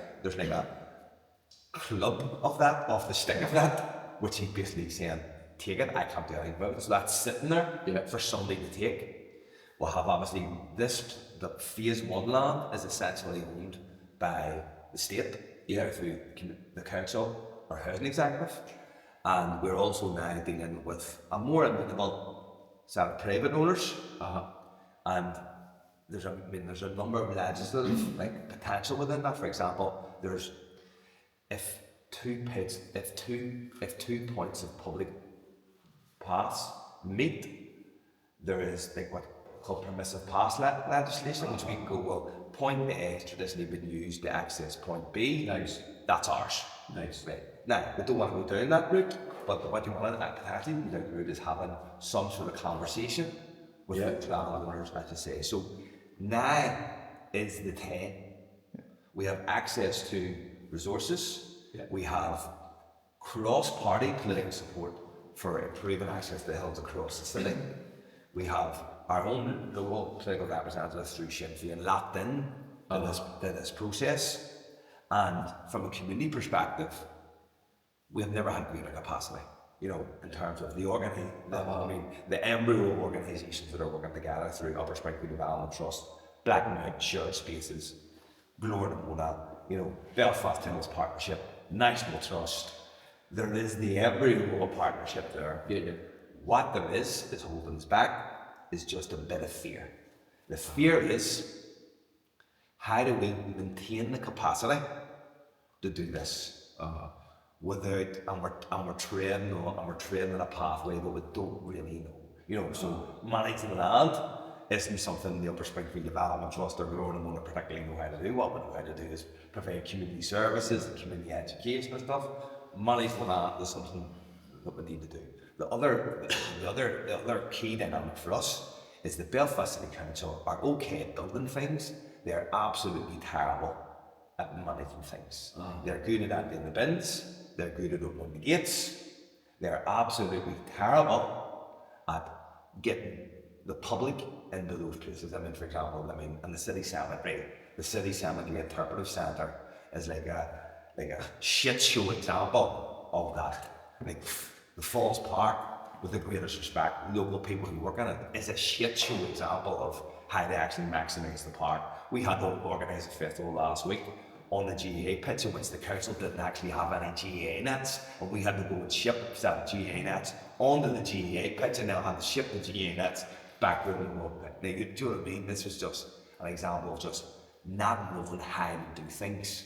club of that, off the stick of that, which he's basically saying, take it, I can't do anything about it. So that's sitting there for somebody to take. We'll have obviously the phase one land is essentially owned by the state, either through the council or housing executive. And we're also now dealing with a more amenable set of private owners. And there's a number of legislative like potential within that. For example, there's if two points of public paths meet, there is like what called permissive path legislation, which we can go, well, point A has traditionally been used to access point B. Nice. That's ours. Nice. Right. Now, we don't want to go down that route, but what you want to potentially do down the route is having some sort of conversation with the landowners, as you say. So now is the time. We have access to resources. We have cross-party political support for improving access to the hills across the city. We have our own local political representatives through Sinn Féin locked in this process. And from a community perspective, we have never had greater capacity, you know, in terms of the the embryo organisations that are working together through Upper Springfield Development Trust, Black Mount Shared Spaces, Glór na Móna, you know, Belfast Hills Partnership, National Trust. There is the embryo partnership there. What there is holding us back is just a bit of fear. The fear is, how do we maintain the capacity to do this without, and we're trading on a pathway that we don't really know. You know, so managing land isn't something the Upper Springfield Development Trust or Glór na Móna particularly know how to do. What we know how to do is provide community services and community education and stuff. Managing land is something that we need to do. The other key dynamic for us is the Belfast City Council are okay at building things. They're absolutely terrible at managing things. They're good at emptying the bins. They're good at opening the gates. They're absolutely terrible at getting the public into those places. I mean, for example, in the city cemetery, interpretive centre is like a shit show example of that. Like the Falls Park, with the greatest respect, local people who work in it, is a shit show example of how they actually maximise the park. We had to organise a festival last week on the GAA pitch in which the council didn't actually have any GAA nets, and we had to go and ship 7 GAA nets onto the GAA pitch, and now had to ship the GAA nets back to the road pit. Now, do you know what I mean? This was just an example of just not knowing how to do things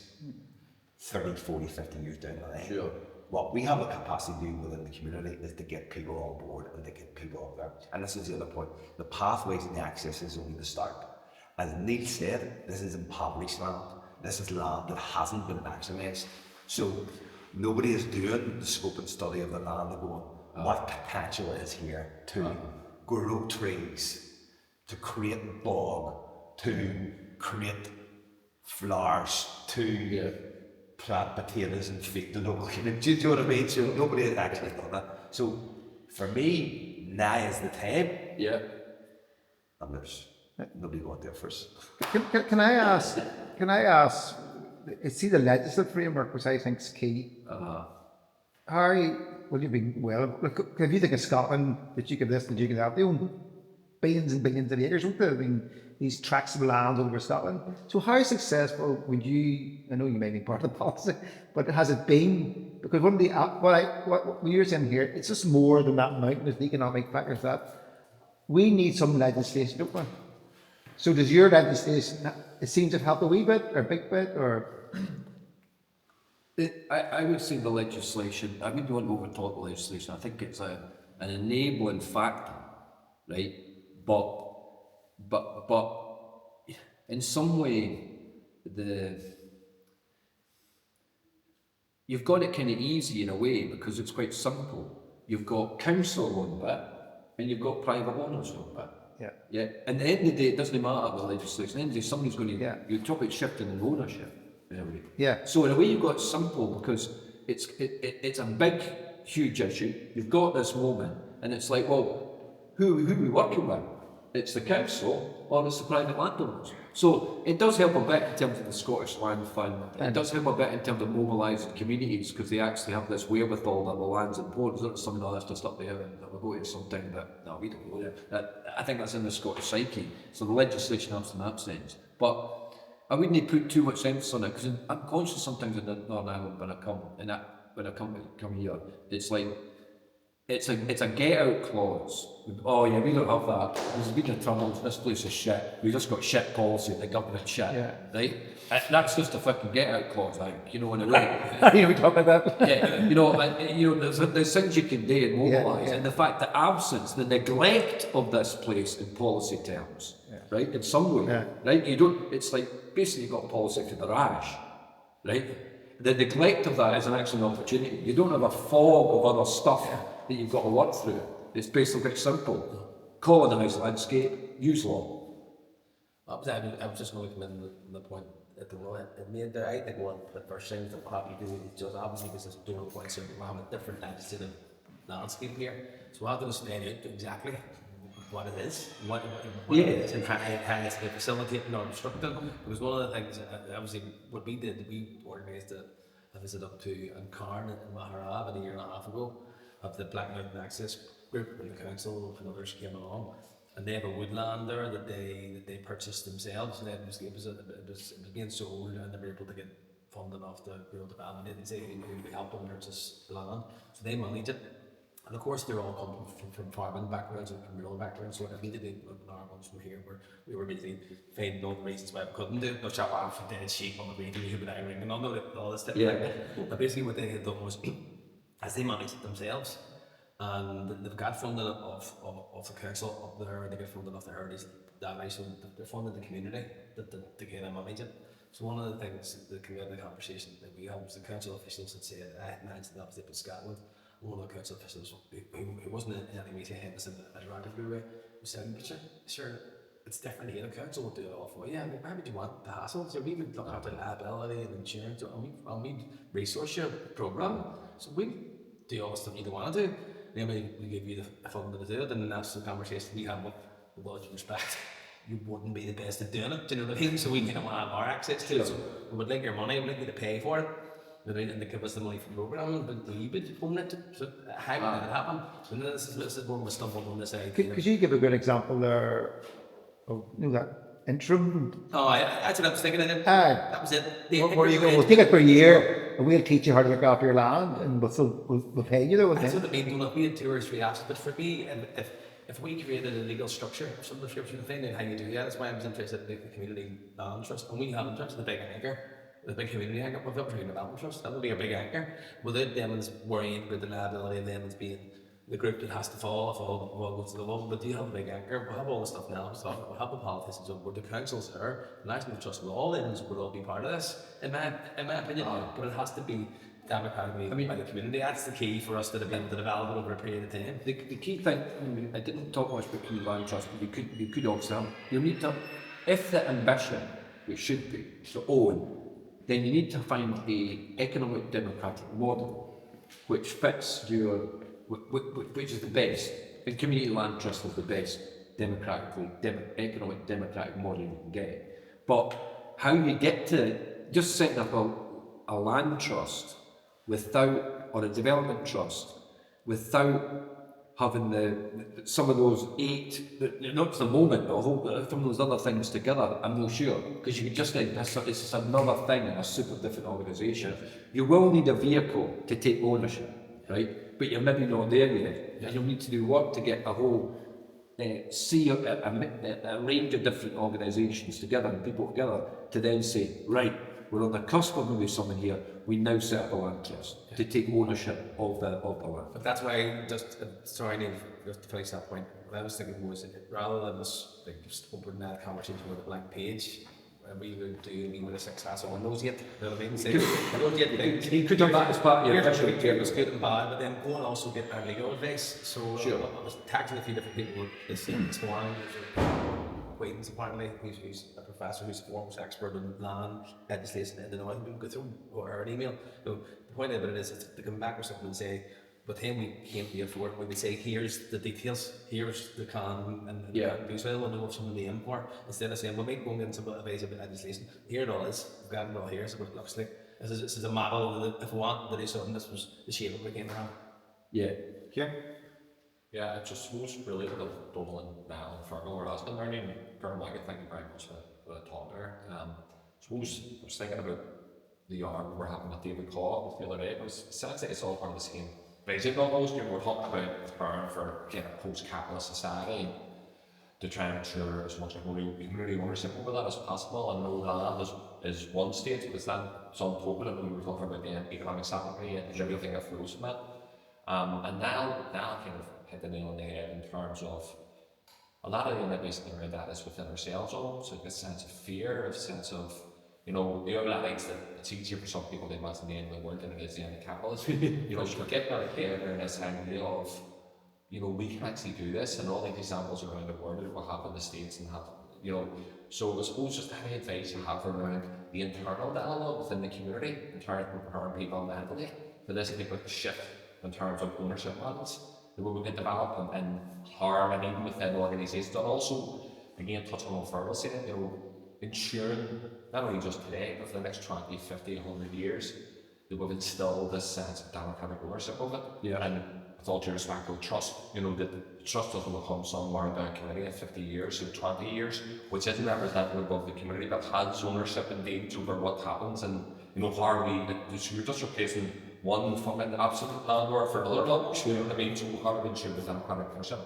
30, 40, 50 years down the line. Sure. What we have a capacity to do within the community is to get people on board and to get people up there. And this is the other point. The pathways and the access is only the start. As Neil said, this is impoverished land. This is land that hasn't been maximised. So nobody is doing the scope and study of the land and going, what potential is here to grow trees, to create bog, to create flowers, to plant potatoes and feed the local community. Do you know what I mean? So nobody has actually done that. So for me, now is the time. Yeah. And there's nobody going there first. Can I ask, see the legislative framework, which I think is key. How will you be, well, look, if you think of Scotland, the Duke of this, the Duke of that, they own billions and billions of acres, don't they? I mean, these tracts of land all over Scotland. So how successful would you, I know you may be part of the policy, but has it been? Because one of the, what you're saying here, it's just more than that amount, there's the economic factors that we need some legislation, don't we? So does your legislation, it seems to have helped a wee bit, or a big bit, or? I would say the legislation, I wouldn't want to overtalk the legislation. I think it's an enabling factor, right? But in some way, you've got it kind of easy in a way because it's quite simple. You've got council one bit, and you've got private owners one bit. Yeah. And at the end of the day, it doesn't matter the legislation. At the end of the day, somebody's going to. You talk about shifting in ownership. Yeah. So in a way, you've got it simple because it's a big, huge issue. You've got this moment, and it's like, well, who are we working with? It's the council or it's the private landowners. So it does help a bit in terms of the Scottish Land Fund. It does help a bit in terms of mobilising communities because they actually have this wherewithal that the land's important. There's not something that's just up there that we'll go to sometime, but no, we don't go there. I think that's in the Scottish psyche. So the legislation helps in that sense. But I wouldn't put too much emphasis on it because I'm conscious sometimes in the Northern Ireland when I come here, it's like it's a get out clause. Oh yeah, we don't have that. There's been a trouble. This place is shit. We just got shit policy. The government shit. Yeah. Right. That's just a fucking get out clause. Like, you know, in a way. We talk about that. Yeah. There's things you can do and mobilise, and the fact that absence, the neglect of this place in policy terms, right? In some way, right? You don't. It's like basically you've got policy for the rash, right? The neglect of that is an excellent opportunity. You don't have a fog of other stuff that you've got to work through. It's basically simple. Colonise landscape, use law. I was just going to come in on the point at the moment. It made there, I think one of the first things that probably do is just obviously because it's doing points of we have a different legislative landscape here. So I have to explain out exactly what it is, what it is, and how it's facilitating or obstructing. Because one of the things, obviously, what we did, we organised a visit up to Carn in Maharab about a year and a half ago of the Black Mountain Access Group and the council and others came along. And they have a woodland there that they purchased themselves, and it was being sold, and they were able to get funding off the rural development agency who would help them purchase the land. So they managed it. And of course, they're all coming from farming backgrounds and from rural backgrounds. So immediately, when our ones were here, we were immediately finding all the reasons why we couldn't do it. No chap off and dead sheep on the radio, who would I ring, and all this stuff. But basically, what they had done was, as they managed it themselves, and they've got funding of the council up there, they get funding of the heritage damage, so they're funding the community to get them manage it. So one of the things, the community conversation that we had was the council officials had said, I mentioned that was up in Scotland, one of the council officials who wasn't in any way saying this in a derogatory way, was saying, sure, it's different here, the council will do it all for you. Why would you want the hassle? So we would look after liability and insurance, and we resource your programme, so we do all the stuff you don't want to do. Then we give you the funding to do it, and that's the conversation we have with all due respect. You wouldn't be the best at doing it, do you know what I mean? So we kind of want to have our access to it. So we would like your money, we'd like you to pay for it. And they give us the money for the programme, but we would own it. So how did that happen? So this is where we stumbled on this idea. Could you give a good example there of that interim? Oh, that's what I was thinking of. That was it. Where you go, we'll take it for a year, and we'll teach you how to look after your land, and we'll pay you though. That's what it means. Well, we had 2 or 3 options, but for me, if we created a legal structure of some description of thing and how you do that, that's why I was interested in the community land trust, and we have in terms of the big anchor, the big community anchor, we've got community development trust, that would be a big anchor. Without them as worrying about the liability of them as being the group that has to fall if all goes to the wall, but do you have a big anchor? We'll have all the stuff now, we'll have the politicians over, the councils there, the National Trust will all in, would all be part of this, in my opinion, but it has to be democratically by the community. That's the key for us to be able to develop it over a period of time. The key thing, I didn't talk much about community land trust, but you could also, you need to, if the ambition, which should be, to own, then you need to find a economic democratic model which fits your, which is the best, and community land trust is the best economic democratic model you can get. But how you get to just setting up a land trust without, or a development trust, without having some of those 8, not at the moment, but some of those other things together, I'm not sure, because you can just think it's just another thing in a super different organisation. You will need a vehicle to take ownership, right? But you're maybe not there yet, and you'll need to do work to get a whole a range of different organisations together and people together to then say, right, we're on the cusp of maybe something here, we now set up a land trust to take ownership of the land. But that's why, just to finish that point, what I was thinking was, rather than just opening that conversation with a blank page, we would do with a success on those 8, you know what I mean? Those 8 things. You could do that as part of your official care was good and bad, but then go and also get our legal advice. So sure. I was taxing a few different people this morning. Acquaintance apparently, who's a professor who's a foremost expert in land legislation in the north. We go through or an email. So the point of it is to come back with something and say, but then we came here for it, we would say, here's the details, here's the can and the soil, we'll know what some of the name for, instead of saying, well, we might go and get some advice about legislation. Here it all is, we've got it all here, so what it looks like. This is a model, if we want to do something, this was the shape of the game around. Yeah. Yeah, I just suppose really the Dublin now and Fergal where that's been learning. Thank you very much for the talk there. Suppose I was thinking about the yarn we were having with David Claw the other day. It sounds like it's all part of the same basic almost, we're talking about preparing for kind of post-capitalist society to try and ensure as much community ownership over that as possible. And no land is one state, because then some token, and we were talking about the economic sovereignty and everything that flows from that. And now kind of hit the nail on the head in terms of a lot of the innovation around that is within ourselves almost, like a sense of fear, a sense of, the other things that it's easier for some people to imagine the end of the world than it is the end of capitalism. We're getting out of here in this idea of, we can actually do this, and all the examples around the world of what happened in the States and so I suppose just any advice you have around the internal dialogue within the community in terms of preparing people mentally for this type of shift in terms of ownership models that we can develop and harm and even within organisations, and also, again, touching on what Fergal was saying, ensuring not only just today, but for the next 20, 50, 100 years, that we've instilled this sense of democratic ownership of it. Yeah. And with all due respect, of trust, that trust doesn't become somewhere down community in 50 years or 20 years, which isn't representative of the community that has ownership indeed over what happens, and how are we, so you're just replacing one fucking absolute landlord for another landlord, so how do we ensure the democratic ownership?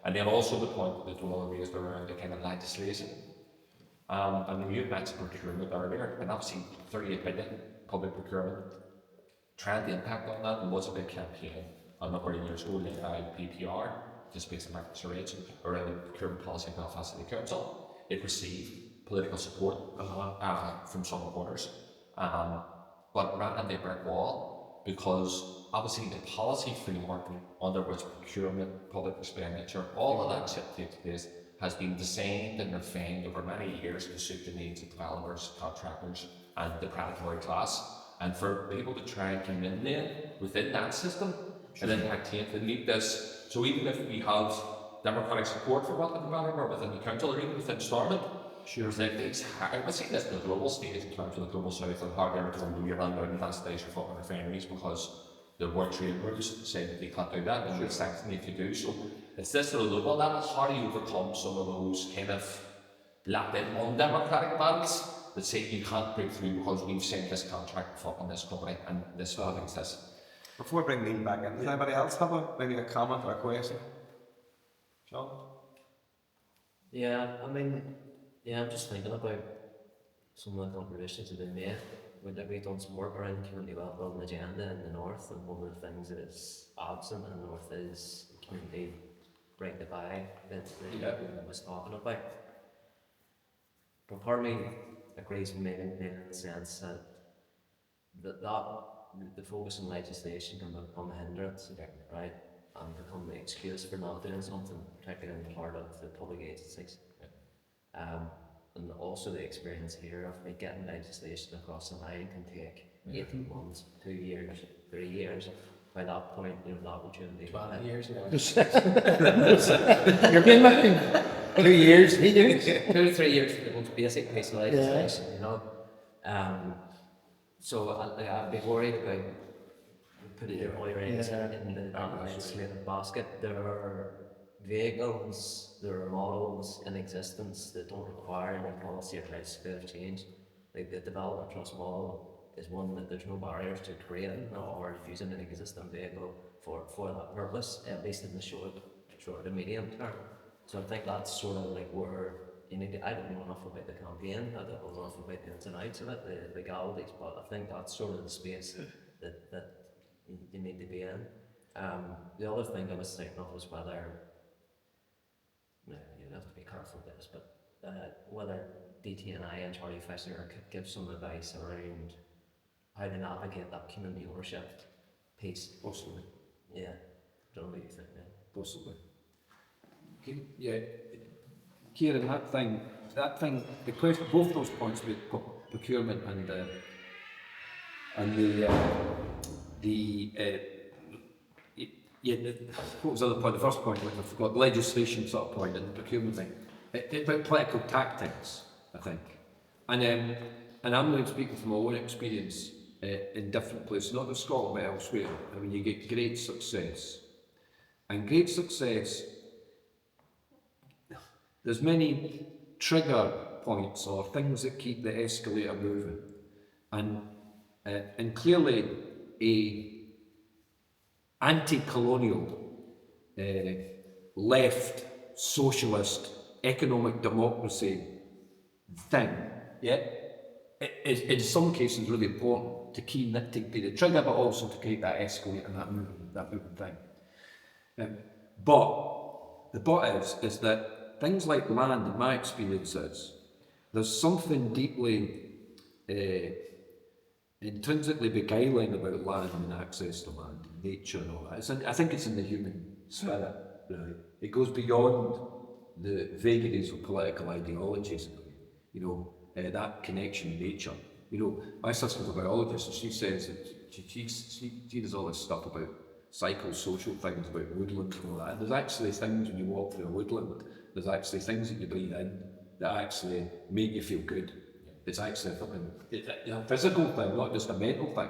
And then also the point that Donald raised around the kind of legislation. And you mentioned procurement earlier, and obviously 38 billion public procurement, trying to impact on that, and was a big campaign a number of years ago led by PPR, just based on market surveys, around the procurement policy of Belfast City Council. It received political support from some corners, but ran into a brick wall, because obviously the policy framework under which procurement, public expenditure, all of that shit takes place has been designed and refined over many years to suit the needs of developers, contractors, and the predatory class. And for people to try and come in there within that system and then attain to meet this, so even if we have democratic support for what the developer within the council or even within Stormont, I've seen this in the global stage in terms of the global south and how they're told you're not allowed to nationalise your fucking refineries because the World Trade rules say that they can't do that, and we'll sanction if you do. So it's this sort of local level, how do you overcome some of those kind of lapped in undemocratic models that say you can't break through because we've signed this contract for fucking this company and this fucking exists. Before we bring Neil back in, does anybody else have maybe a comment or a question? Sean? Yeah, I'm just thinking about some of the contributions that have been made. We've done some work around the community well-building agenda in the north, and one of the things that is absent in the north is the community break the divide that everyone was talking about. But part of me agrees with me in the sense that the focus on legislation can become a hindrance, right? And become the excuse for not doing something, particularly in part of the public agencies. And also the experience here of me getting legislation across the line can take 18 months, 2 years, 3 years. By that point, the opportunity. 12 years. You're being looking 2 years, 3 years. 2 to 3 years for the most basic piece of legislation, So I'd be worried about putting your oil eggs in the legislative basket. There are vehicles, there are models in existence that don't require any policy or legislative change. Like the developer trust model is one that there's no barriers to creating or using an existing vehicle for that purpose, at least in the short to medium term. So I think that's sort of like where I don't know enough about the campaign, I don't know enough about the ins and outs of it, the legalities, but I think that's sort of the space that you need to be in. The other thing I was thinking of was whether, you have to be careful with this, but whether DT&I and Charlie Fisher could give some advice around how to navigate that community ownership piece. Possibly. Yeah, don't know what you think, Possibly. Yeah, Kieran, that thing, the question, both those points with procurement what was the other point? The first point, which I forgot, the legislation sort of point and the procurement thing. It's about political tactics, I think. And I'm only speaking from my own experience in different places, not in Scotland but elsewhere. I mean, you get great success. And great success, there's many trigger points or things that keep the escalator moving. And clearly anti-colonial, left, socialist, economic democracy thing, yeah, it is in some cases really important to be the trigger, but also to create that escalate and that moving thing. But the but is that things like land, in my experience, there's something deeply intrinsically beguiling about land and access to land, and nature and all that. I think it's in the human spirit, really. It goes beyond the vagaries of political ideologies, you know, that connection with nature. You know, my sister's a biologist, and she says that she does all this stuff about psychosocial things, about woodlands and all that. And there's actually things when you walk through a woodland, there's actually things that you breathe in that actually make you feel good. It's actually a physical thing, not just a mental thing.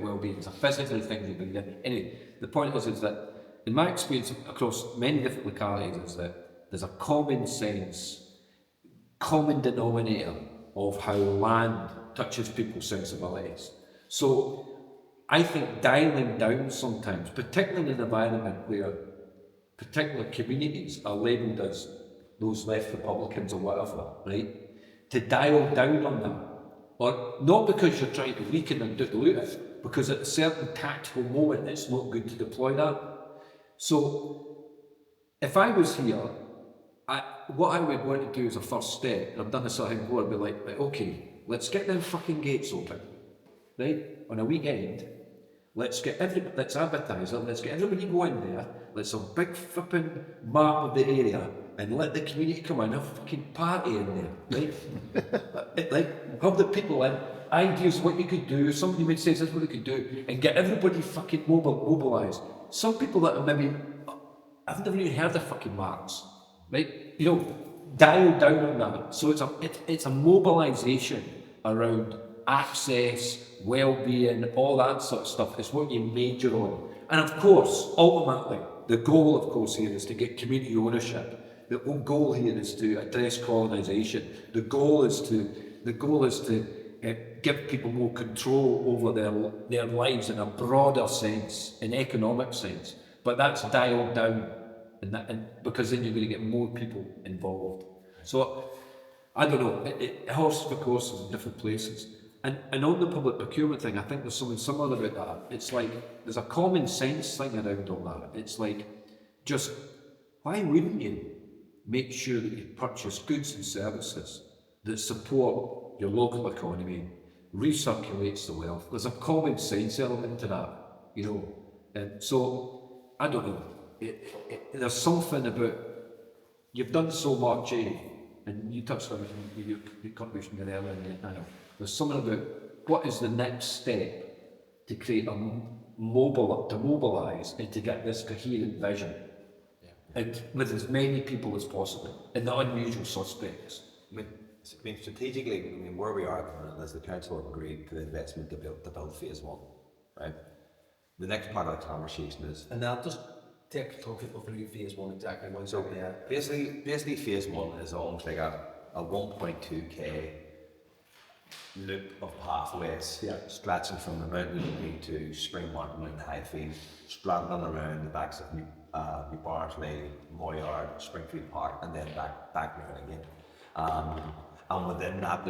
Well-being, it's a physical thing you breathe in. Anyway, the point is that in my experience across many different localities is that there's a common sense, common denominator of how land touches people's sensibilities. So I think dialing down sometimes, particularly in an environment where particular communities are labelled as those left Republicans or whatever, right? To dial down on them, or not because you're trying to weaken and dilute it, because at a certain tactical moment it's not good to deploy that. So if I was here, what I would want to do as a first step, and I've done this sort of thing before, I'd be like, right, okay, let's get them fucking gates open, right? On a weekend, let's advertise it, let's get everybody go in there, let's have a big flipping map of the area, and let the community come in, have a fucking party in there, right? Like, have the people in, ideas of what you could do, somebody would say this is what you could do, and get everybody fucking mobilised. Some people that are maybe, I've never even heard of fucking marks, right? You know, dial down on that. So it's a mobilisation around access, well-being, all that sort of stuff. It's what you major on. And of course, ultimately, the goal, of course, here is to get community ownership. The goal here is to address colonisation. The goal is to give people more control over their lives in a broader sense, in economic sense. But that's dialed down, because then you're going to get more people involved. So I don't know. It horses for courses in different places. And on the public procurement thing, I think there's something similar about that. It's like there's a common sense thing around all that. It's like, just why wouldn't you make sure that you purchase goods and services that support your local economy, recirculates the wealth? There's a common sense element to that, you know. And so I don't know. There's something about, you've done so much, and you touched on your contribution there earlier. There's something about what is the next step to create to mobilise and to get this coherent vision, and with as many people as possible, and the unusual suspects. I mean, strategically, where we are at the minute is the council have agreed to the investment to build phase one, right? The next part of the conversation is, And I'll just talk people through phase one exactly. so basically phase one is almost like a 1.2k loop of pathways, stretching from the mountain to Spring Mountain and Highfield, straddling around the backs of New Barnsley, Moyard, Springfield Park, and then back around again. And within that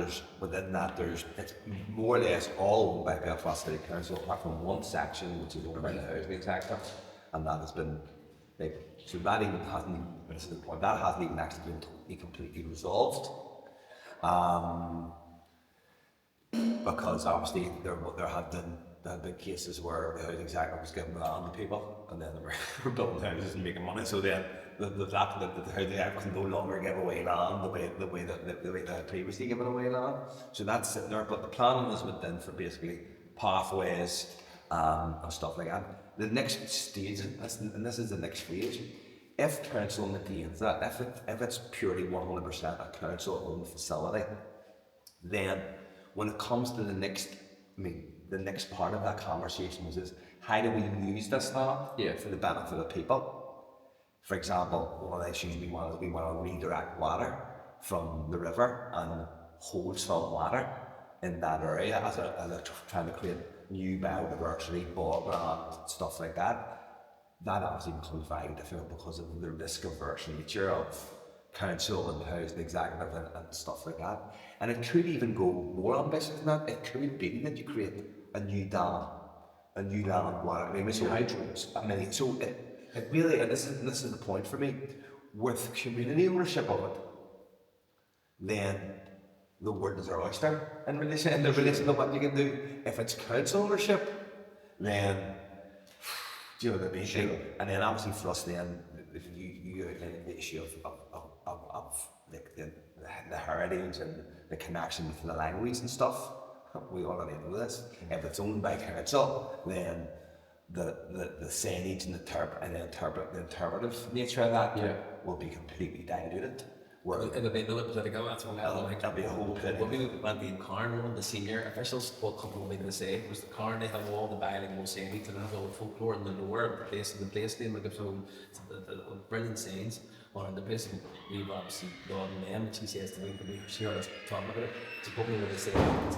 there's it's more or less all owned by Belfast City Council, apart from one section which is owned by the housing sector, and that has been so that even hasn't, this is the point, that hasn't even actually been completely resolved. Because obviously there have been cases where the housing sector was giving land to people, and then they were building houses and making money. So then the housing sector can no longer give away land the way they had previously given away land. So that's sitting there. But the planning is within for basically pathways and stuff like that. The next stage, and this is the next phase. If council maintains that, if it's purely 100% a council-owned facility, then when it comes to the next part of that conversation is how do we use this now for the benefit of people? For example, one of the issues we want to redirect water from the river and hold some water in that area as a trying to create new biodiversity, bogland, stuff like that. that obviously becomes very difficult because of the risk-averse nature of council and house and executive and stuff like that. And it could even go more ambitious than that. It could be that you create a new dam, a new land water, maybe so hydros. I mean, so it really, and this is the point for me, with community ownership of it, then the world is our oyster in relation to what you can do. If it's council ownership, then do you know what I mean? Sure. And then obviously for us, then you outline the issue of like the heritage and the connection with the language and stuff. We already know this. If it's owned by council, then the signage and the interpretive nature of that will be completely diluted. It'll be another political, that's one element. That'll be a whole pit. When we went in Carn, one of the senior officials, what company we going to say was the Carn, they have all the bilingual sayings and they have all the folklore and the lore place name, like so the brilliant sayings on the place. We've obviously gone them, and she says to me, she heard us talking about it. It's a company where they say,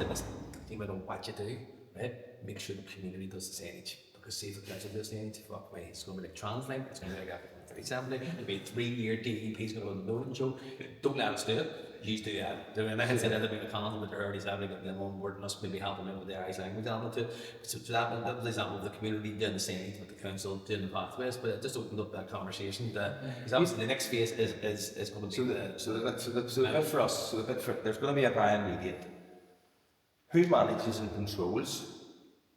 listen, no matter what you do, right, make sure the community does the signage. Because see if the council does the signage, fuck me, it's going to be like TransLink, it's going to be like a 37 it'll be a 3-year DEP's going to go to the show. Don't let us do it. You do that. And I had said that a con with the early having then one word and us maybe helping them with their Irish language element to it. So that was the example of the community doing the same with the council doing the pathways, but it just opened up that conversation that because obviously the next phase is going to be the bit for us, there's going to be a very immediate who manages and controls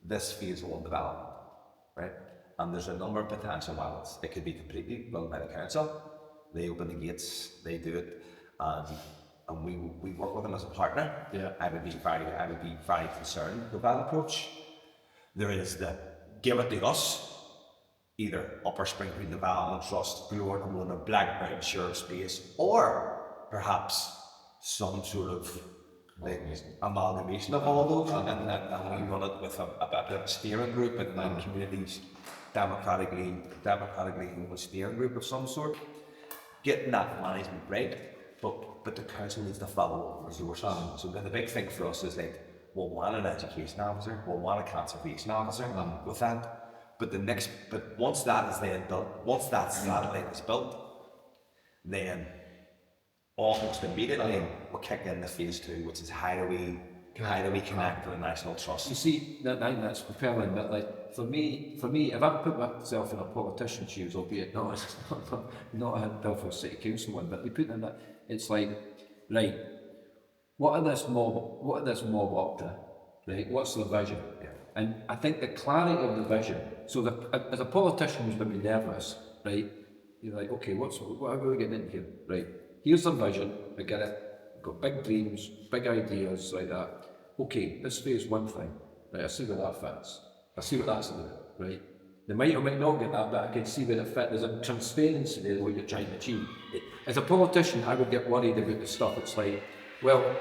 this phase 1 development, right? And there's a number of potential models. It could be completely run by the council. They open the gates, they do it, and we work with them as a partner. Yeah. I would be very concerned with that approach. There is the give it to us, either Upper Springfield Development Trust, Blue Orton, a Blackburn shared space, or perhaps some sort of like amalgamation of all those, and we run it with a steering group and communities democratically steering group of some sort. Getting that management right, but the council needs to follow resources. So the big thing for us is like, we'll want an education officer, we'll want a conservation officer with that. But once that is then done, once that satellite is built, then almost immediately we'll kick in the phase 2, which is how do we connect to the national trust. You see, that's compelling, but like for me, if I put myself in a politician's shoes, albeit not a Belfast City Council one, but we put in that, it's like, right, what are this mob opera, right? What's the vision? Yeah. And I think the clarity of the vision. So as a politician who's going to be nervous, right? You're like, okay, what are we getting into here, right? Here's the vision. I get it. I've got big dreams, big ideas like that. Okay, this phase 1 thing, right? I see where that fits. I see what that's about, right? They might or might not get that, but I can see where it fits. There's a transparency there what you're trying to achieve. As a politician, I would get worried about the stuff. It's like, well,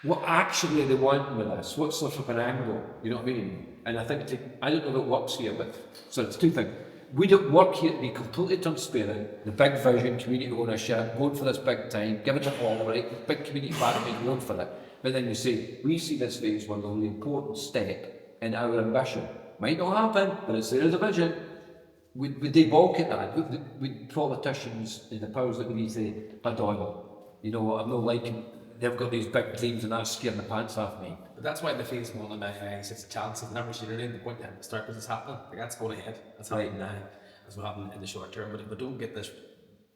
what actually they want with this? What's the flipping angle? You know what I mean? And I think I don't know if it works here, but so it's 2 things. We don't work here to be completely transparent, the big vision, community ownership, going for this big time, give it a all, right? Big community partnership, going for it. But then you say, we see this phase 1 as an important step in our ambition. Might not happen, but it's there as a vision. Would they balk at that? Would politicians in the powers that be say, hold on, you know what, I'm not liking, they've got these big dreams and that's scaring the pants off me. But that's why the phase 1 in my eyes, it's a chance of never seen it. The point at the start was it's happening. Like that's going ahead. That's happening now. That's what happened in the short term. But if we don't get this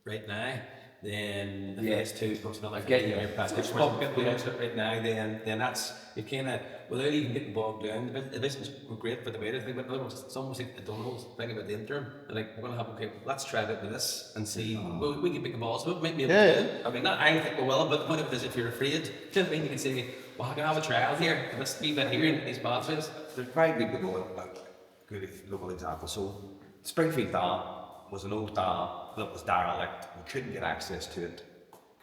right now, then the phase 2 is going to be like getting your past. If we don't get it right now, then that's you kind of without even getting bogged down. The business was great for the way thing, but in other words, it's almost like the Donald's thing about the interim. They're like, we're going to have okay, let's try it with this and see. Well, we can pick the balls, but maybe able to do it. I mean, I think we will, but the point of it is if you're afraid, do you know what I mean? You can say, well, I can have a trial here. Let's be bit here in these pathways. There's very big good local example. So Springfield Dam was an old dam that was derelict. We couldn't get access to it.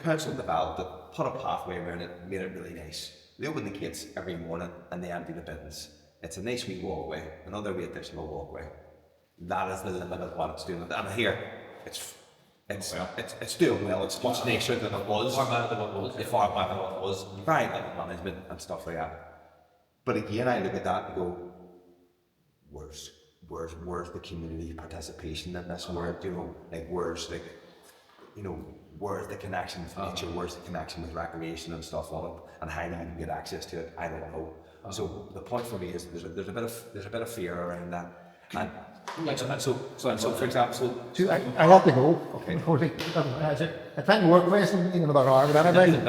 Council developed it, put a pathway around it, made it really nice. They open the gates every morning and they empty the bins. It's a nice wee walkway, another wee additional walkway. That is the limit of what it's doing. And here, it's doing well. It's much nicer than it was. Far better than it was. Very little management and stuff like that. But again, I look at that and go, where's where's the community participation in this? Where, you know, like where's like, you know, where's the connection with nature? Where's the connection with recreation and stuff on it? And how do you get access to it? I don't know. So the point for me is there's a bit of fear around that. And so for example, So I have to go. Okay. I can't work with in about an hour, but anyway.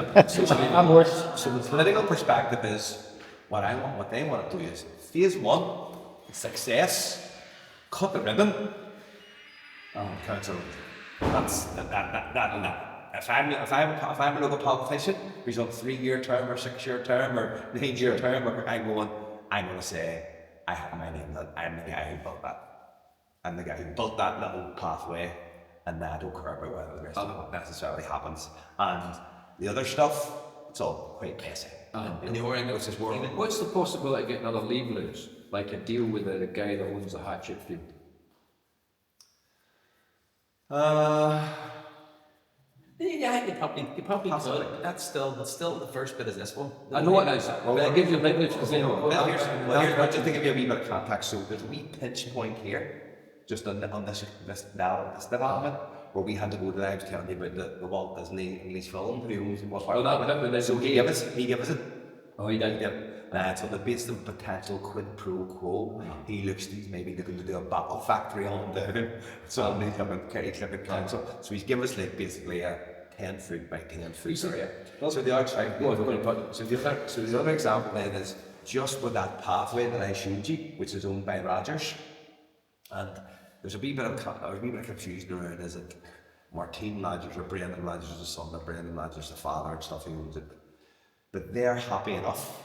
I'm working. So the political perspective is what they want to do is phase one, success, cut the ribbon, council. That's that. If I'm a local politician who's on 3-year term or 6-year term or 9-year term, I'm going to say I have my name that I'm the guy who built that. I'm the guy who built that little pathway, and I don't care about whether the rest of it necessarily happens. And the other stuff, it's all quite basic. And the Orient is world. What's the possibility of getting other leave-loos, like a deal with the guy that owns the hatchet field? Yeah, you probably could. That's still the first bit is this one. I know it is. Well, it gives you leverage because they know. Well, here's just to give you a wee bit of context. So there's a wee pinch point here, just on this development, where we had to go to. I was telling you about the Walt Disney English film. Who owns what part of it? So he gave us it. Oh, he did. So the based on potential quid pro quo, he's maybe looking to do a battle factory on down. So he's coming council. So he's given us like basically a 10-foot by 10-foot area. So the outside. So the other example then is just with that pathway that I showed you, which is owned by Rogers, and there's a wee bit of confusion around, is it Martin Rogers or Brendan Rogers the son, or Brendan Rogers the father and stuff, who owns it. But they're happy enough.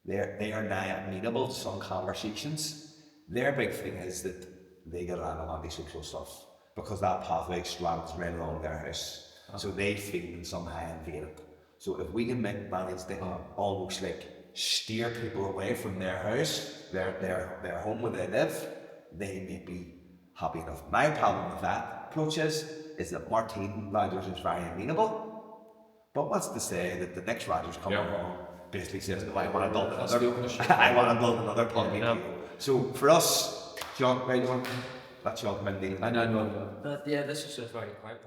They are now amenable to some conversations. Their big thing is that they get around on antisocial stuff because that pathway strands right along their house. So they feel somehow invaded. So if we can manage to almost like steer people away from their house, their home where they live, they may be happy enough. My problem with that approach is that Martin Rogers is very amenable. But what's to say that the next Rogers coming along basically says, I want to build another pub. So for us, John, right, that's John Mindy. I know. But yeah, this is just very quiet.